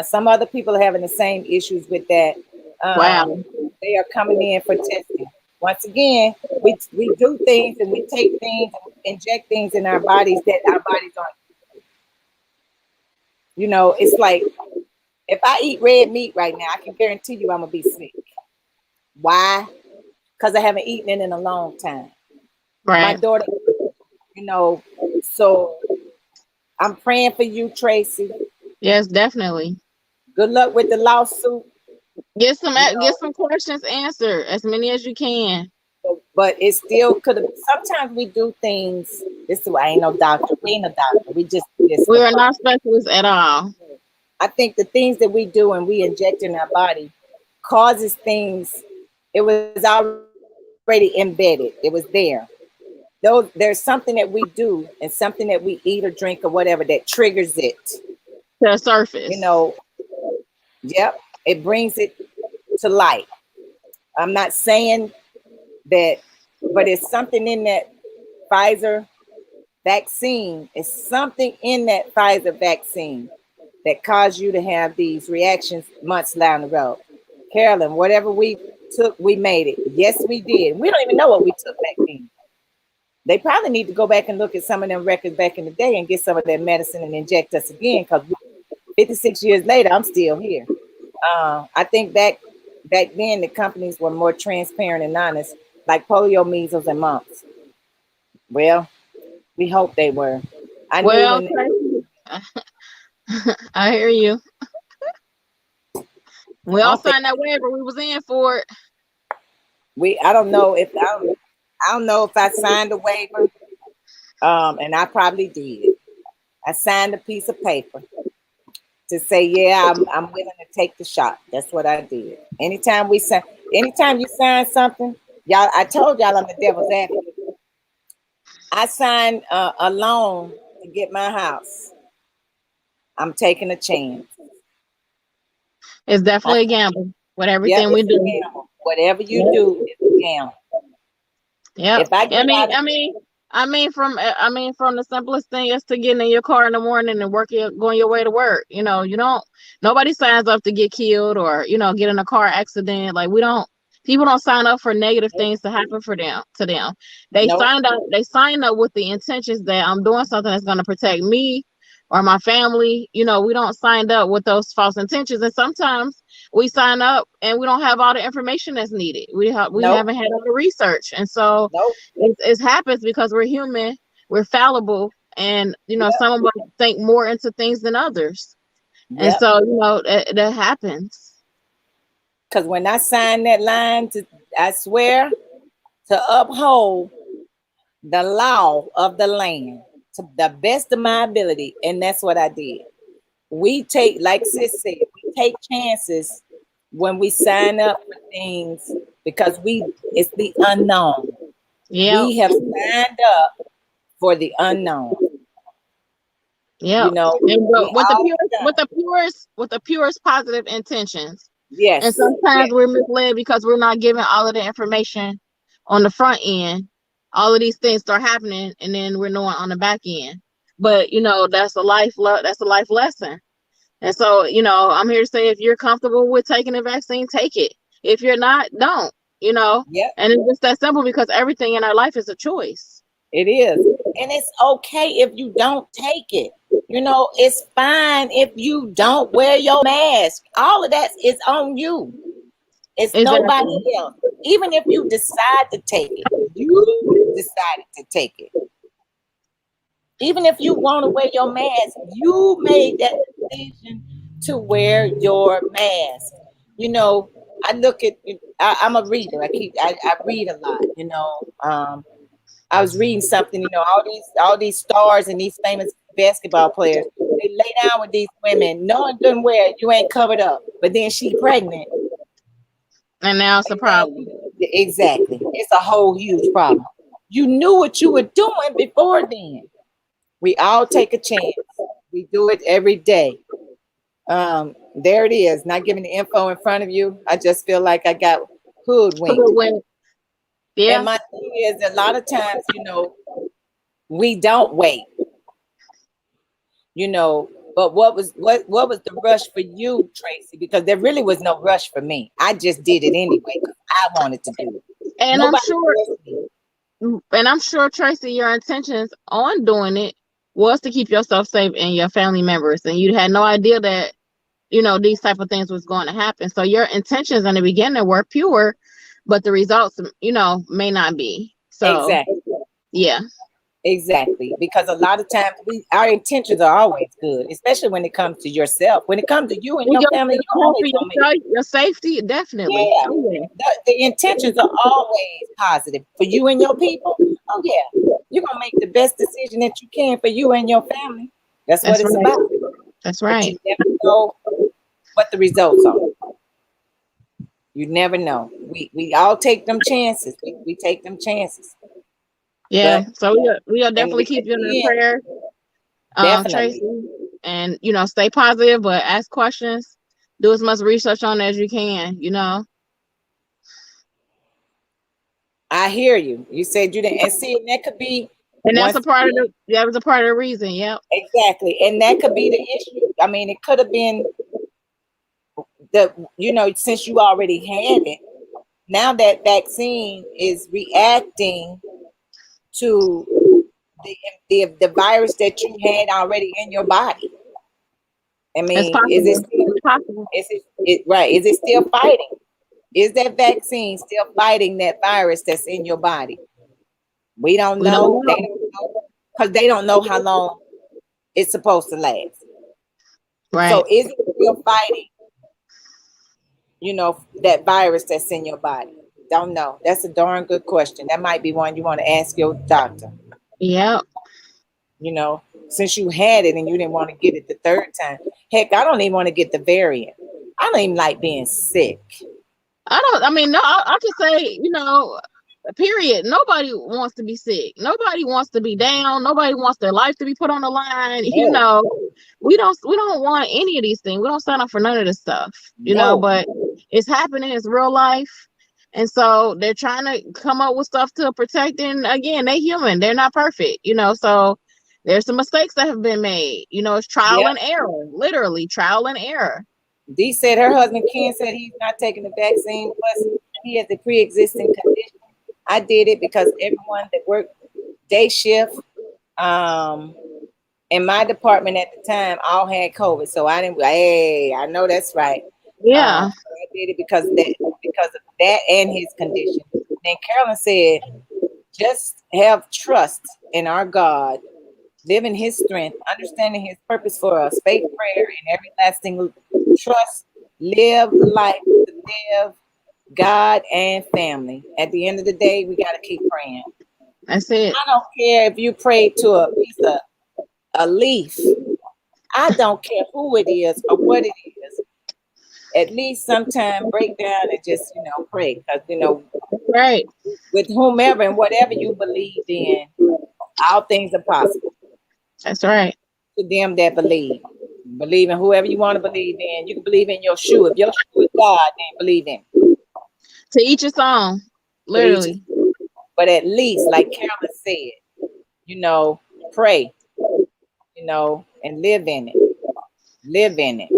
Some other people are having the same issues with that. Wow. They are coming in for testing. Once again, we do things and we take things and inject things in our bodies that our bodies aren't. It's like if I eat red meat right now, I can guarantee you I'm gonna be sick. Why? because I haven't eaten it in a long time. My Right. daughter, you know, so I'm praying for you, Tracy. Yes, definitely. Good luck with the lawsuit. You Get know, some questions answered, as many as you can. but it still could have. Sometimes we do things. This is why I ain't no doctor. We ain't a doctor. We just do this We for are fun. not specialists at all. I think the things that we do and we inject in our body causes things. It was already embedded. It was there. There's something that we do and something that we eat or drink or whatever that triggers it. To the You surface. know, yep, it brings it to light. I'm not saying that, but it's something in that Pfizer vaccine. It's something in that Pfizer vaccine that caused you to have these reactions months down the road. Carolyn, whatever we took, we made it. Yes, we did. We don't even know what we took back then. They probably need to go back and look at some of them records back in the day and get some of that medicine and inject us again because 56 years later, I'm still here. I think back then the companies were more transparent and honest, like polio, measles, and mumps. Well, we hope they were. I knew Well, when Tracy, I hear you. We I all don't think signed that waiver. We was in for it. I don't know if I don't know if I signed a waiver. And I probably did. I signed a piece of paper to say, yeah, I'm willing to take the shot. That's what I did. Anytime you sign something, y'all, I told y'all I'm the devil's advocate. I signed a loan to get my house. I'm taking a chance. It's I, definitely a gamble with yep, everything we it's a do. gamble. Whatever you Yep. do, it's a gamble. Yep. If I get out of From the simplest thing is to getting in your car in the morning and going your way to work. Nobody signs up to get killed or get in a car accident. Like we don't. People don't sign up for negative nope, things to happen for them to them. nope, They signed up with the intentions that I'm doing something that's going to protect me or my family. We don't sign up with those false intentions, and sometimes we sign up and we don't have all the information that's needed. We nope, haven't had all the research, and so nope. it happens because we're human, we're fallible, and Yep, some of us think more into things than others, and yep. so that happens. Because when I signed that line, I swear to uphold the law of the land to the best of my ability. And that's what I did. We take, like Sis said, we take chances when we sign up for things because it's the unknown. Yep. We have signed up for the unknown. You Yep. know, And we all done. with the purest positive intentions. And Yes, sometimes yes, we're misled because we're not given all of the information on the front end. All of these things start happening, and then we're knowing on the back end. But that's a life lesson. And so, I'm here to say if you're comfortable with taking the vaccine, take it. If you're not, don't. yep. And it's just that simple because everything in our life is a choice. It is. And it's okay if you don't take it. It's fine if you don't wear your mask. All of that is on you. It's nobody Exactly. else. Even if you decide to take it, you decided to take it. Even if you want to wear your mask, you made that decision to wear your mask. You know, I look at. I'm a reader. I read a lot. I was reading something. All these stars and these famous basketball players. They lay down with these women, knowing good and well you ain't covered up, but then she pregnant. And now it's a And now problem. exactly. It's a whole huge problem. You knew what you were doing before then. We all take a chance. We do it every day. There it is. Not giving the info in front of you. I just feel like I got hoodwinked. And Yeah. my thing is, a lot of times, we don't wait. But what was the rush for you, Tracy? Because there really was no rush for me. I just did it anyway because I wanted to do it. And I'm Nobody sure forced me. and I'm sure, Tracy, your intentions on doing it was to keep yourself safe and your family members. And you had no idea that, these type of things was going to happen. So your intentions in the beginning were pure, but the results, may not be. So Exactly. yeah. Exactly, because a lot of times our intentions are always good, especially when it comes to yourself. When it comes to you and And your family, you're always gonna make your safety, definitely. yeah. Oh yeah. The intentions are always positive for you and your people. Oh yeah, you're gonna make the best decision that you can for you and your family. That's what That's it's right. about. That's But you right. never know what the results are. You never know. We all take them chances. We take them chances. Yeah. But So we'll in definitely keep you in the the end, prayer, definitely. Tracy. And stay positive, but ask questions. Do as much research on it as you can. I hear you. You said you didn't, and see, and that could be And that's once a part of that was a part of the reason. Yep. exactly, and that could be the issue. I mean, it could have been since you already had it. Now that vaccine is reacting to the virus that you had already in your body. I It's mean, is it possible. still? It's possible. Right? Is it still fighting? Is that vaccine still fighting that virus that's in your body? We don't We don't know. They know. don't know because they don't know how long it's supposed to last. Right. So is it still fighting, that virus that's in your body? Don't know. That's a darn good question. That might be one you want to ask your doctor. Yep. You know, since you had it and you didn't want to get it the third time. Heck, I don't even want to get the variant. I don't even like being sick. No, I could say, period. Nobody wants to be sick. Nobody wants to be down. Nobody wants their life to be put on the line. No, We don't want any of these things. We don't sign up for none of this stuff, no. but it's happening. It's real life. And so they're trying to come up with stuff to protect. And again, they're human. They're not perfect. So there's some mistakes that have been made. It's trial Yep. and error, literally trial and error. Dee said her husband Ken said he's not taking the vaccine. Plus, he has a pre-existing condition. I did it because everyone that worked day shift in my department at the time all had COVID. So I didn't. Hey, I know that's right. Yeah. I did it because of that and his condition. Then Carolyn said, just have trust in our God, live in his strength, understanding his purpose for us, faith, prayer, and everlasting trust, live life to live God and family. At the end of the day, we got to keep praying. That's it. I don't care if you pray to a piece of a leaf. I don't care who it is or what it is. At least sometime break down and just, pray. Because, Right. with whomever and whatever you believe in, all things are possible That's right. to them that believe. Believe in whoever you want to believe in. You can believe in your shoe. If your shoe is God, then believe in. To each its own. Literally. But at least, like Carolyn said, pray, and live in it. Live in it.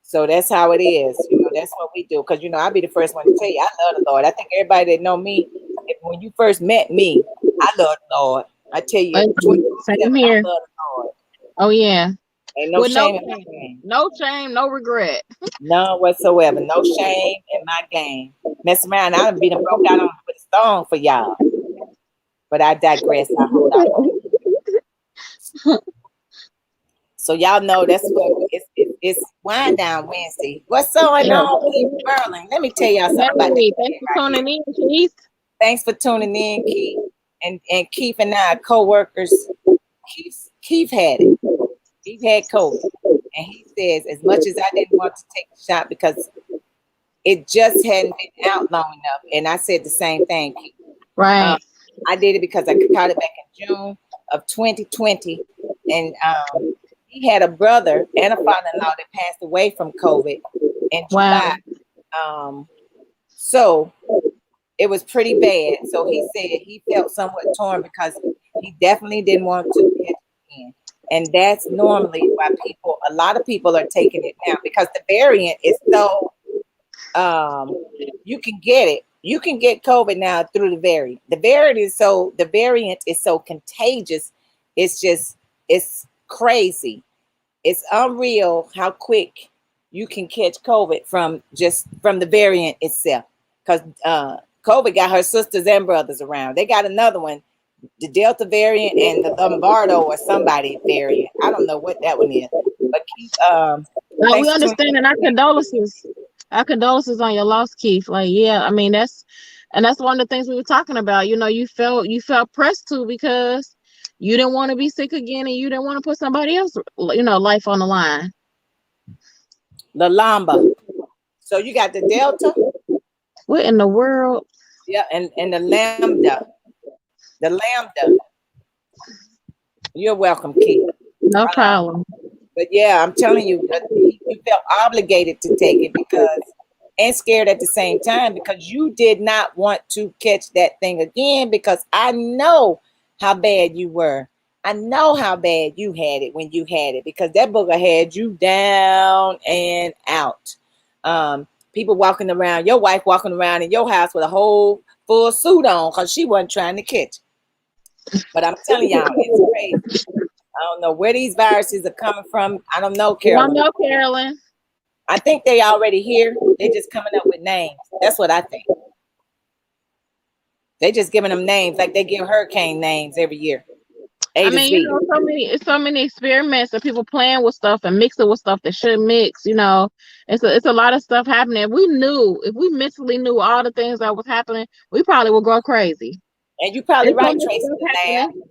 So that's how it is. That's what we do. Because, I'll be the first one to tell you, I love the Lord. I think everybody that know me, when you first met me, I love the Lord. I tell you, Same 24/7, I here. love the Lord. Oh yeah. Ain't no With shame in my game. no shame, no regret. None whatsoever. No shame in my game. Mess around, I'd be done broke out on with a song for y'all. But I digress. I hold on. So y'all know that's what it's Wind Down Wednesday. What's going on, Keith Berlin? Let me tell y'all something about this. Thanks for tuning in, Keith. Thanks for tuning in, Keith. And Keith and I are co-workers. Keith had it. Keith had COVID. And he says, as much as I didn't want to take the shot because it just hadn't been out long enough. And I said the same thing, Keith. Right. I did it because I caught it back in June of 2020. And he had a brother and a father-in-law that passed away from COVID in July. So it was pretty bad. So he said he felt somewhat torn because he definitely didn't want to catch it again. And that's normally why a lot of people are taking it now because the variant is so, you can get it. You can get COVID now through the variant. The variant is so contagious. It's crazy. It's unreal how quick you can catch COVID from the variant itself. because COVID got her sisters and brothers around. They got another one, the Delta variant and the Lombardo or somebody variant. I don't know what that one is. But Keith, Now we thanks for tuning understand, and our condolences. Our condolences on your loss, Keith. Like, yeah, I mean that's one of the things we were talking about. You know, you felt pressed to because you didn't want to be sick again, and you didn't want to put somebody else, life on the line. the Lamba. So you got the Delta, What in the world? yeah, and the Lambda. The Lambda. You're welcome, Keith. No problem. But yeah, I'm telling you, you felt obligated to take it because, and scared at the same time because you did not want to catch that thing again because I know how bad you were. I know how bad you had it when you had it because that booger had you down and out. People walking around, your wife walking around in your house with a whole full suit on because she wasn't trying to catch it. But I'm telling y'all, it's crazy. I don't know where these viruses are coming from. I don't know, I don't Carolyn. know, Carolyn. I think they already here. They're just coming up with names. That's what I think. They just giving them names like they give hurricane names every year. A I to mean, Z. so many experiments and people playing with stuff and mixing with stuff that shouldn't mix. It's a lot of stuff happening. If we mentally knew all the things that was happening, we probably would go crazy. And you probably There's so right, much Tracy. stuff The lab. happening.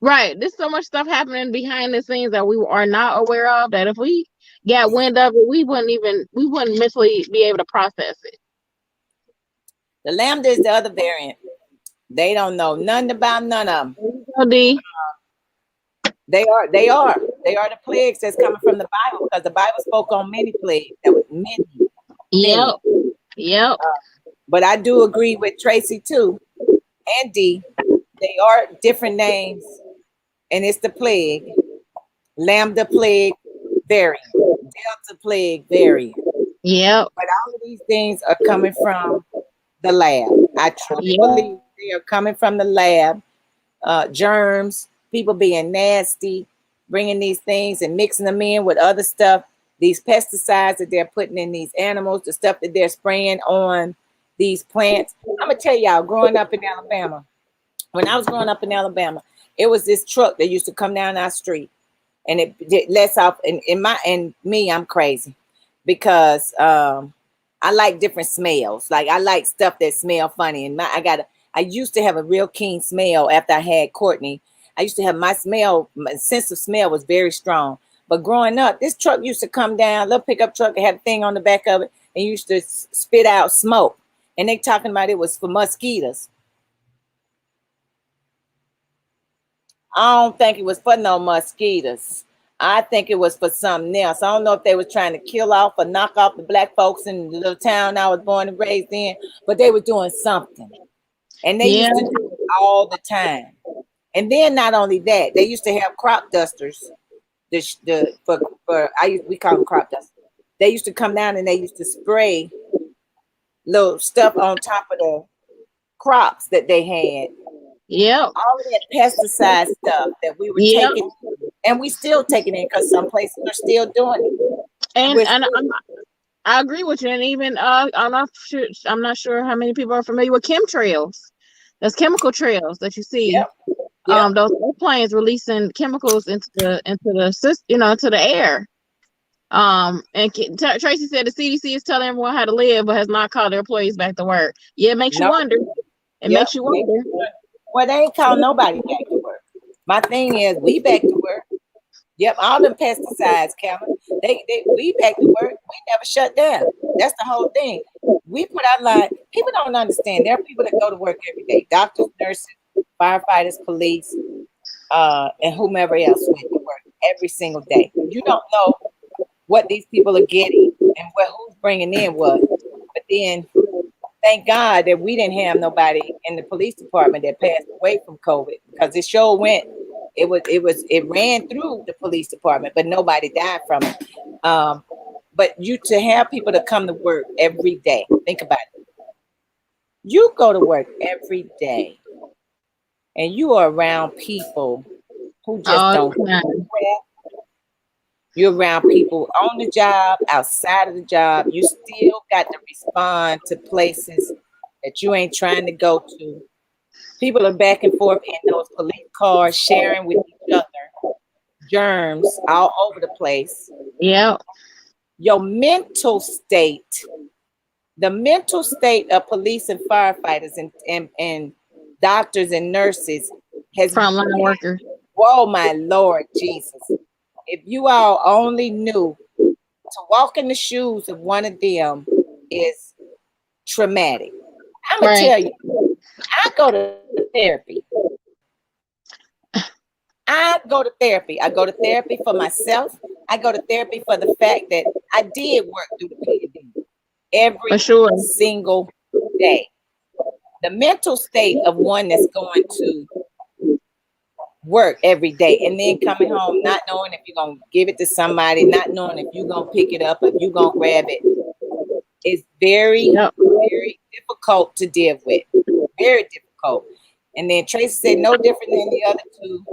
Right. There's so much stuff happening behind the scenes that we are not aware of that if we got wind of it, we wouldn't mentally be able to process it. The Lambda is the other variant. They don't know nothing about none of them. D. They are the plagues that's coming from the Bible because the Bible spoke on many plagues. That was many. Yep. Yep. But I do agree with Tracy too, and D. They are different names, and it's the plague, Lambda plague variant, Delta plague variant. Yep. But all of these things are coming from the lab. I truly believe they are coming from the lab. Germs, people being nasty, bringing these things and mixing them in with other stuff. These pesticides that they're putting in these animals, the stuff that they're spraying on these plants. I'm gonna tell y'all, growing up in Alabama, when I was growing up in Alabama, it was this truck that used to come down our street, and it lets off. And me, I'm crazy because I like different smells. Like I like stuff that smell funny. And I used to have a real keen smell after I had Courtney. I used to have my sense of smell was very strong. But growing up, this truck used to come down, little pickup truck, it had a thing on the back of it, and used to spit out smoke. And they talking about it was for mosquitoes. I don't think it was for no mosquitoes. I think it was for something else. I don't know if they were trying to kill off or knock off the black folks in the little town I was born and raised in, but they were doing something. And they used to do it all the time. And then not only that, they used to have crop dusters. We call them crop dusters. They used to come down and they used to spray little stuff on top of the crops that they had. Yep. All of that pesticide stuff that we were taking, and we still taking it because some places are still doing it. And I agree with you. And even I'm not sure how many people are familiar with chemtrails. There's chemical trails that you see. Yep. Those airplanes releasing chemicals into the system, into the air. And Tracy said the CDC is telling everyone how to live, but has not called their employees back to work. Yeah, it makes you wonder. It makes you wonder. Well, they ain't called nobody back to work. My thing is, we back to work. Yep, all them pesticides, Cameron. We back to work. We never shut down. That's the whole thing. We put our line. People don't understand. There are people that go to work every day. Doctors, nurses, firefighters, police, and whomever else went to work every single day. You don't know what these people are getting and who's bringing in what. But then, thank God that we didn't have nobody in the police department that passed away from COVID because it sure went. It ran through the police department, but nobody died from it. But to have people to come to work every day, think about it. You go to work every day, and you are around people who just don't. You're around people on the job, outside of the job. You still got to respond to places that you ain't trying to go to. People are back and forth in those police cars, sharing with each other, germs all over the place. Yeah. Your mental state, the mental state of police and firefighters and doctors and nurses has, Frontline worker. whoa, my Lord Jesus. If you all only knew, to walk in the shoes of one of them is traumatic. I'm going to tell Right. you, I go to therapy. I go to therapy. I go to therapy for myself. I go to therapy for the fact that I did work through the pandemic every For sure. single day. The mental state of one that's going to work every day and then coming home not knowing if you're going to give it to somebody, not knowing if you're going to pick it up, if you're going to grab it, is very, Yep. very difficult to deal with. Very difficult. And then Tracy said no different than the other two.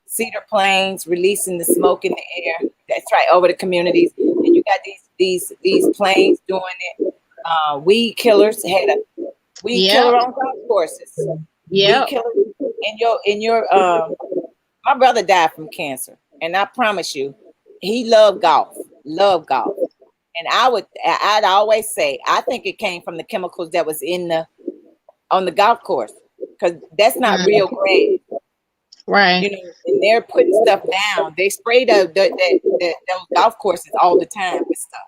Cedar planes releasing the smoke in the air. That's right, over the communities. And you got these planes doing it. Weed killers had a weed Yep. killer on golf courses. Weed Yep. killer in your my brother died from cancer, and I promise you, he loved golf. Loved golf. And I'd always say I think it came from the chemicals that was on the golf course, because that's not real grade. Right. You know, and they're putting stuff down. They spray those golf courses all the time with stuff.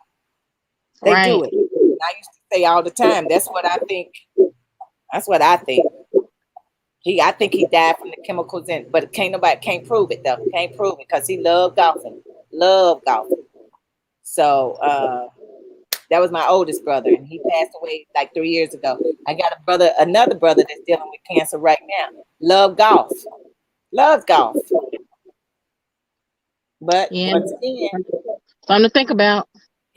They Right. do it. And I used to say all the time, that's what I think. That's what I think. I think he died from the chemicals but can't prove it though. Can't prove it because he loved golfing. Loved golfing. So that was my oldest brother, and he passed away like 3 years ago. I got another brother that's dealing with cancer right now. Love golf. Loves golf. But Yeah. once again, Something to think about.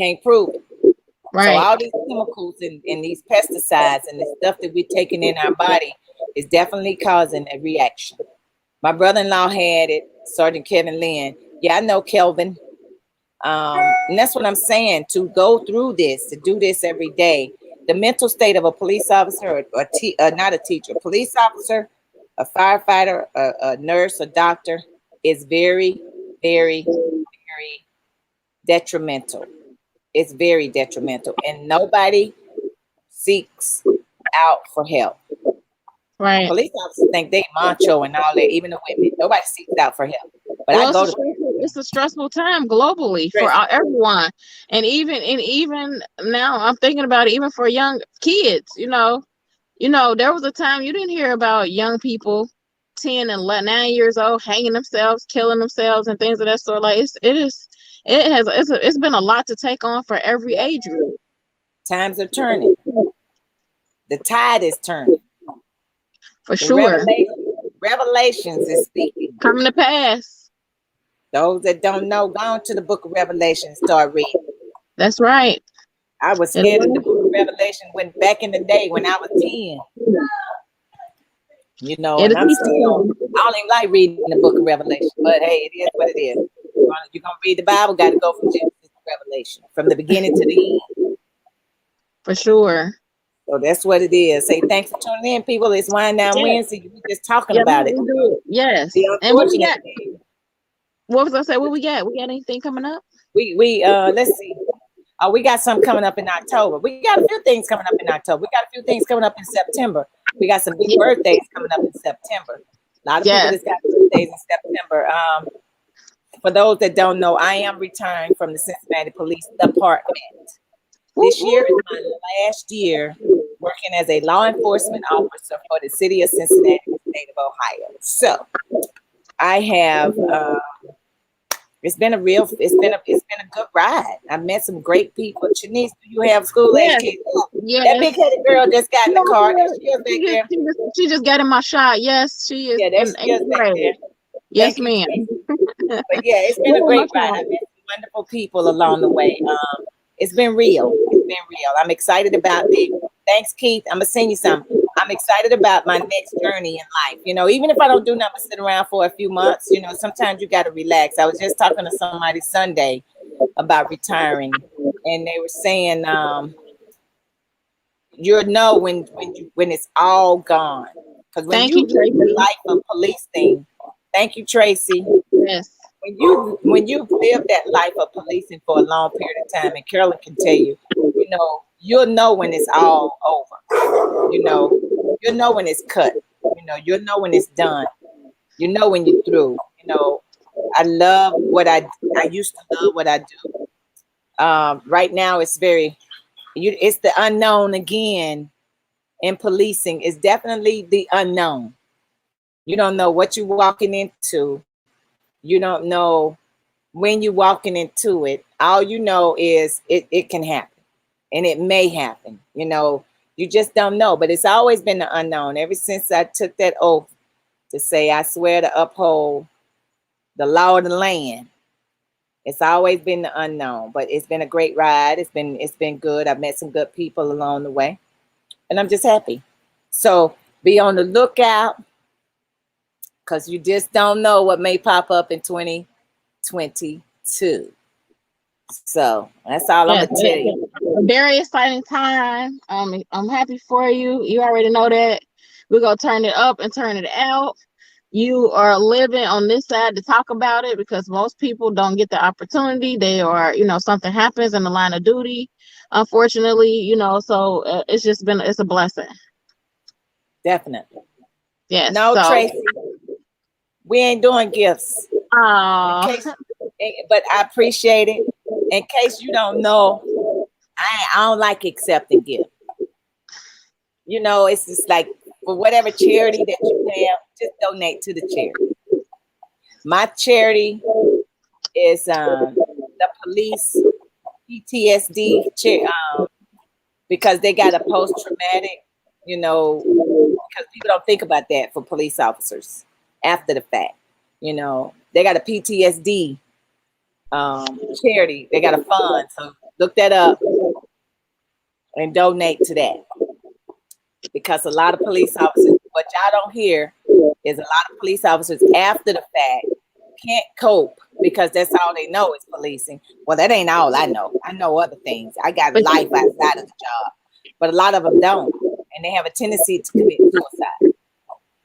can't prove it. So Right. all these chemicals and these pesticides and the stuff that we're taking in our body is definitely causing a reaction. My brother-in-law had it, Sergeant Kevin Lynn. Yeah, I know Kelvin. And that's what I'm saying, to go through this, to do this every day. The mental state of a police officer, not a teacher, police officer, a firefighter, a nurse, a doctor, is very, very, very detrimental. It's very detrimental, and nobody seeks out for help. Right. Police officers think they macho and all that, even the women. Nobody seeks out for help. But Well, I go to it's a stressful time globally for everyone, and even now I'm thinking about it, even for young kids. You know, there was a time you didn't hear about young people 10 and 9 years old hanging themselves, killing themselves, and things of that sort. Like it's been a lot to take on for every age group. times are turning. The tide is turning. For The sure. Revelations is speaking. Coming to pass. Those that don't know, go on to the book of Revelation and start reading. That's right. I was scared of the book of Revelation when back in the day when I was 10. You know, and I don't even like reading the book of Revelation, but hey, it is what it is. You're gonna read the Bible, got to go from Genesis to Revelation, from the beginning to the end. For sure. So that's what it is. Say thanks for tuning in, people. It's Wind Down Wednesday. We're just talking about it. Yes. And what we got? What was I say? What we got? We got anything coming up? We let's see. We got some coming up in October. We got a few things coming up in October. We got a few things coming up in September. We got some big birthdays coming up in September. A lot of people just got birthdays in September. For those that don't know, I am retiring from the Cincinnati Police Department. This year is my last year working as a law enforcement officer for the city of Cincinnati, state of Ohio. So I have it's been a good ride. I met some great people. Shanice, do you have school age kids? Yeah. That big headed girl just got in the car. She just got in my shot. Yes, she is. Yeah, that's just back there. Yes, ma'am. But yeah, it's been a great ride. I've met some wonderful people along the way. It's been real. It's been real. I'm excited about it. Thanks, Keith. I'm gonna send you something. I'm excited about my next journey in life. You know, even if I don't do nothing, sit around for a few months, you know, sometimes you got to relax. I was just talking to somebody Sunday about retiring, and they were saying, you'll know when it's all gone. Because when Thank you you, live the Tracy. life of policing, thank you, Tracy. Yes. When you've lived that life of policing for a long period of time, and Carolyn can tell you, you'll know when it's all over. You'll know when it's cut. You'll know when it's done. You know when you're through. I love what I used to love what I do. Right now, it's the unknown again in policing. It's definitely the unknown. You don't know what you're walking into. You don't know when you're walking into it. All you know is it can happen and it may happen. You just don't know. But it's always been the unknown. Ever since I took that oath to say I swear to uphold the law of the land, it's always been the unknown. But it's been a great ride. It's been good. I've met some good people along the way. And I'm just happy. So be on the lookout, because you just don't know what may pop up in 2022. So that's all I'm Yes, gonna tell you. a very exciting time. I'm happy for you. You already know that. We're gonna turn it up and turn it out. You are living on this side to talk about it, because most people don't get the opportunity. They are, something happens in the line of duty, unfortunately, so it's a blessing. Definitely. Yes. No, So, Tracy, we ain't doing gifts. But I appreciate it. In case you don't know, I don't like accepting gifts. It's just like, for whatever charity that you have, just donate to the charity. My charity is the police PTSD because they got a post-traumatic, because people don't think about that for police officers after the fact. They got a PTSD charity. They got a fund. So look that up and donate to that. Because a lot of police officers, what y'all don't hear is a lot of police officers after the fact can't cope because that's all they know is policing. Well, that ain't all I know. I know other things. I got life outside of the job. But a lot of them don't. And they have a tendency to commit suicide.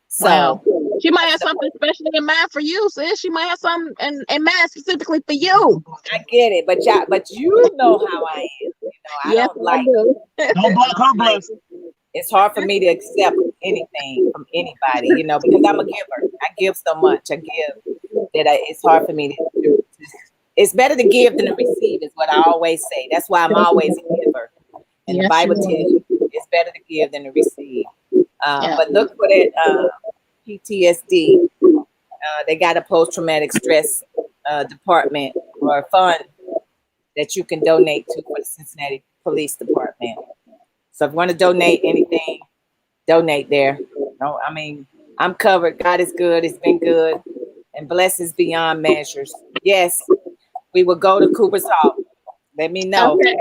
So wow. She might have something special in mind for you, sis. She might have something in mind specifically for you. I get it, but you know how I am. I Yes, don't like. Don't block her blessing. It's hard for me to accept anything from anybody, because I'm a giver. I give so much. I give that it's hard for me to. It's better to give than to receive, is what I always say. That's why I'm always a giver. And the Bible tells you it's better to give than to receive. But look for that PTSD. They got a post-traumatic stress department or a fund that you can donate to for the Cincinnati Police Department. So if you want to donate anything, donate there. No, I mean, I'm covered. God is good. It's been good. And blessings beyond measures. Yes, we will go to Cooper's Hall. Let me know. Okay.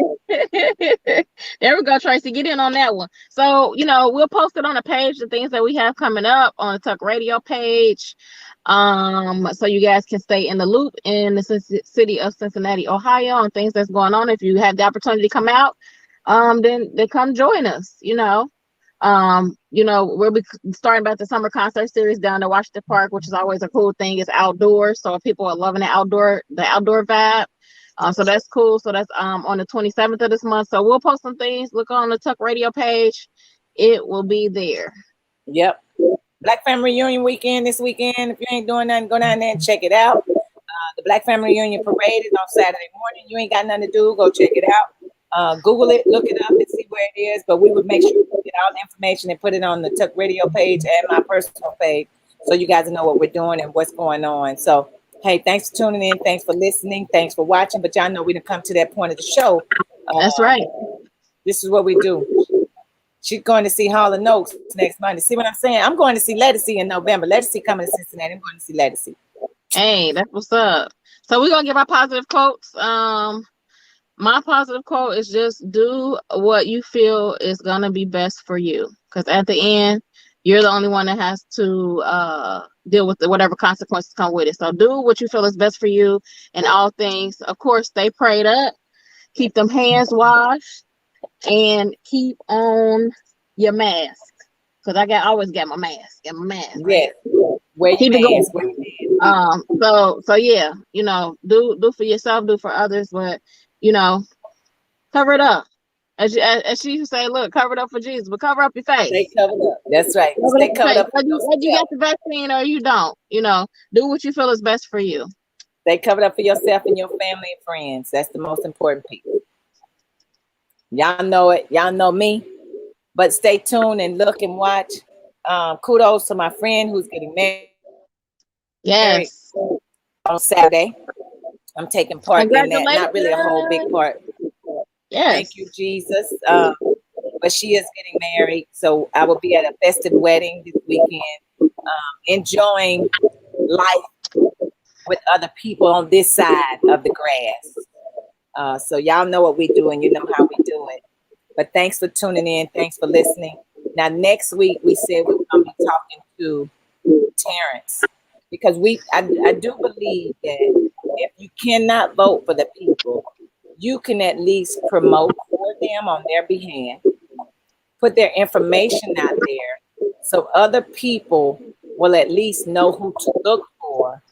There we go, Tracy. Get in on that one. So, we'll post it on the page, the things that we have coming up on the Tuck Radio page. So you guys can stay in the loop in the city of Cincinnati, Ohio, and things that's going on. If you have the opportunity to come out, then come join us. We'll be starting about the summer concert series down at Washington Park, which is always a cool thing. It's outdoors, so people are loving the outdoor vibe. So that's cool. So that's on the 27th of this month. So we'll post some things. Look on the Tuck Radio page. It will be there. Yep. Black Family Reunion weekend this weekend. If you ain't doing nothing, go down there and check it out. The Black Family Reunion parade is on Saturday morning. You ain't got nothing to do, go check it out. Google it, look it up, and see where it is. But we would make sure we get all the information and put it on the Tuck Radio page and my personal page, so you guys know what we're doing and what's going on. So, hey, thanks for tuning in. Thanks for listening. Thanks for watching. But y'all know we didn't come to that point of the show. That's right. This is what we do. She's going to see Hall & Oaks next Monday. See what I'm saying? I'm going to see Lettucey in November. Lettucey coming to Cincinnati. I'm going to see Lettucey. Hey, that's what's up. So we're going to give our positive quotes. My positive quote is just do what you feel is going to be best for you. Because at the end, you're the only one that has to deal with whatever consequences come with it. So do what you feel is best for you in all things. Of course, stay prayed up. Keep them hands washed. and keep on your mask. Cause I always got my mask. Got my mask. Right? Yes. Wear your Keep it going. mask. Wear your mask. So yeah, do for yourself, do for others, but cover it up. As she used to say, look, cover it up for Jesus, but cover up your Stay face. covered up. That's right. Cover it Stay up your covered face. up for Whether you got yourself. the vaccine or you don't, do what you feel is best for you. Stay covered up for yourself and your family and friends. That's the most important piece. Y'all know it. Y'all know me. But stay tuned and look and watch. Kudos to my friend who's getting married Yes. on Saturday. I'm taking part in that. Not really a whole big Congratulations. part. Yes. Thank you, Jesus. But she is getting married. So I will be at a festive wedding this weekend, enjoying life with other people on this side of the grass. So y'all know what we do and you know how we do it. But thanks for tuning in. Thanks for listening. Now, next week, we said we're going to be talking to Terrence because I do believe that if you cannot vote for the people, you can at least promote for them on their behalf, put their information out there so other people will at least know who to look for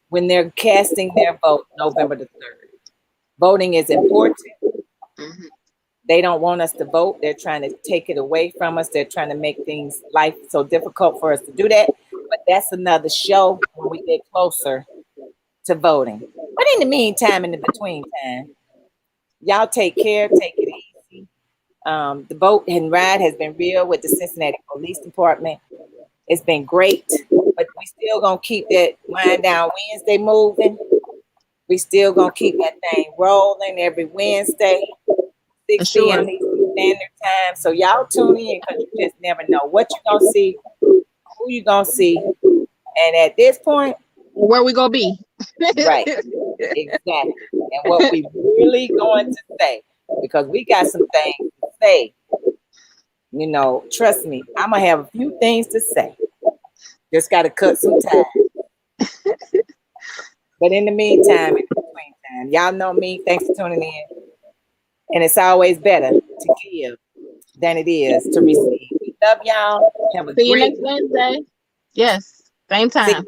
when they're casting their vote November the 3rd. Voting is important. Mhm. They don't want us to vote. They're trying to take it away from us. They're trying to make life so difficult for us to do that. But that's another show when we get closer to voting. But in the meantime, in the between time, y'all take care, take it easy. The boat and ride has been real with the Cincinnati Police Department. It's been great, but we still gonna keep that Wind Down Wednesday moving. We still gonna keep that thing rolling every Wednesday. 6 Sure. p.m. Eastern Standard Time. So y'all tune in because you just never know what you're gonna see, who you gonna see, and at this point, Where we gonna be? right, exactly, and what we really going to say because we got some things to say. Trust me, I'm gonna have a few things to say. Just got to cut some time. But in the meantime, in between time, y'all know me. Thanks for tuning in. And it's always better to give than it is to receive. We love y'all. Have a See you great next Wednesday. Yes. Same time.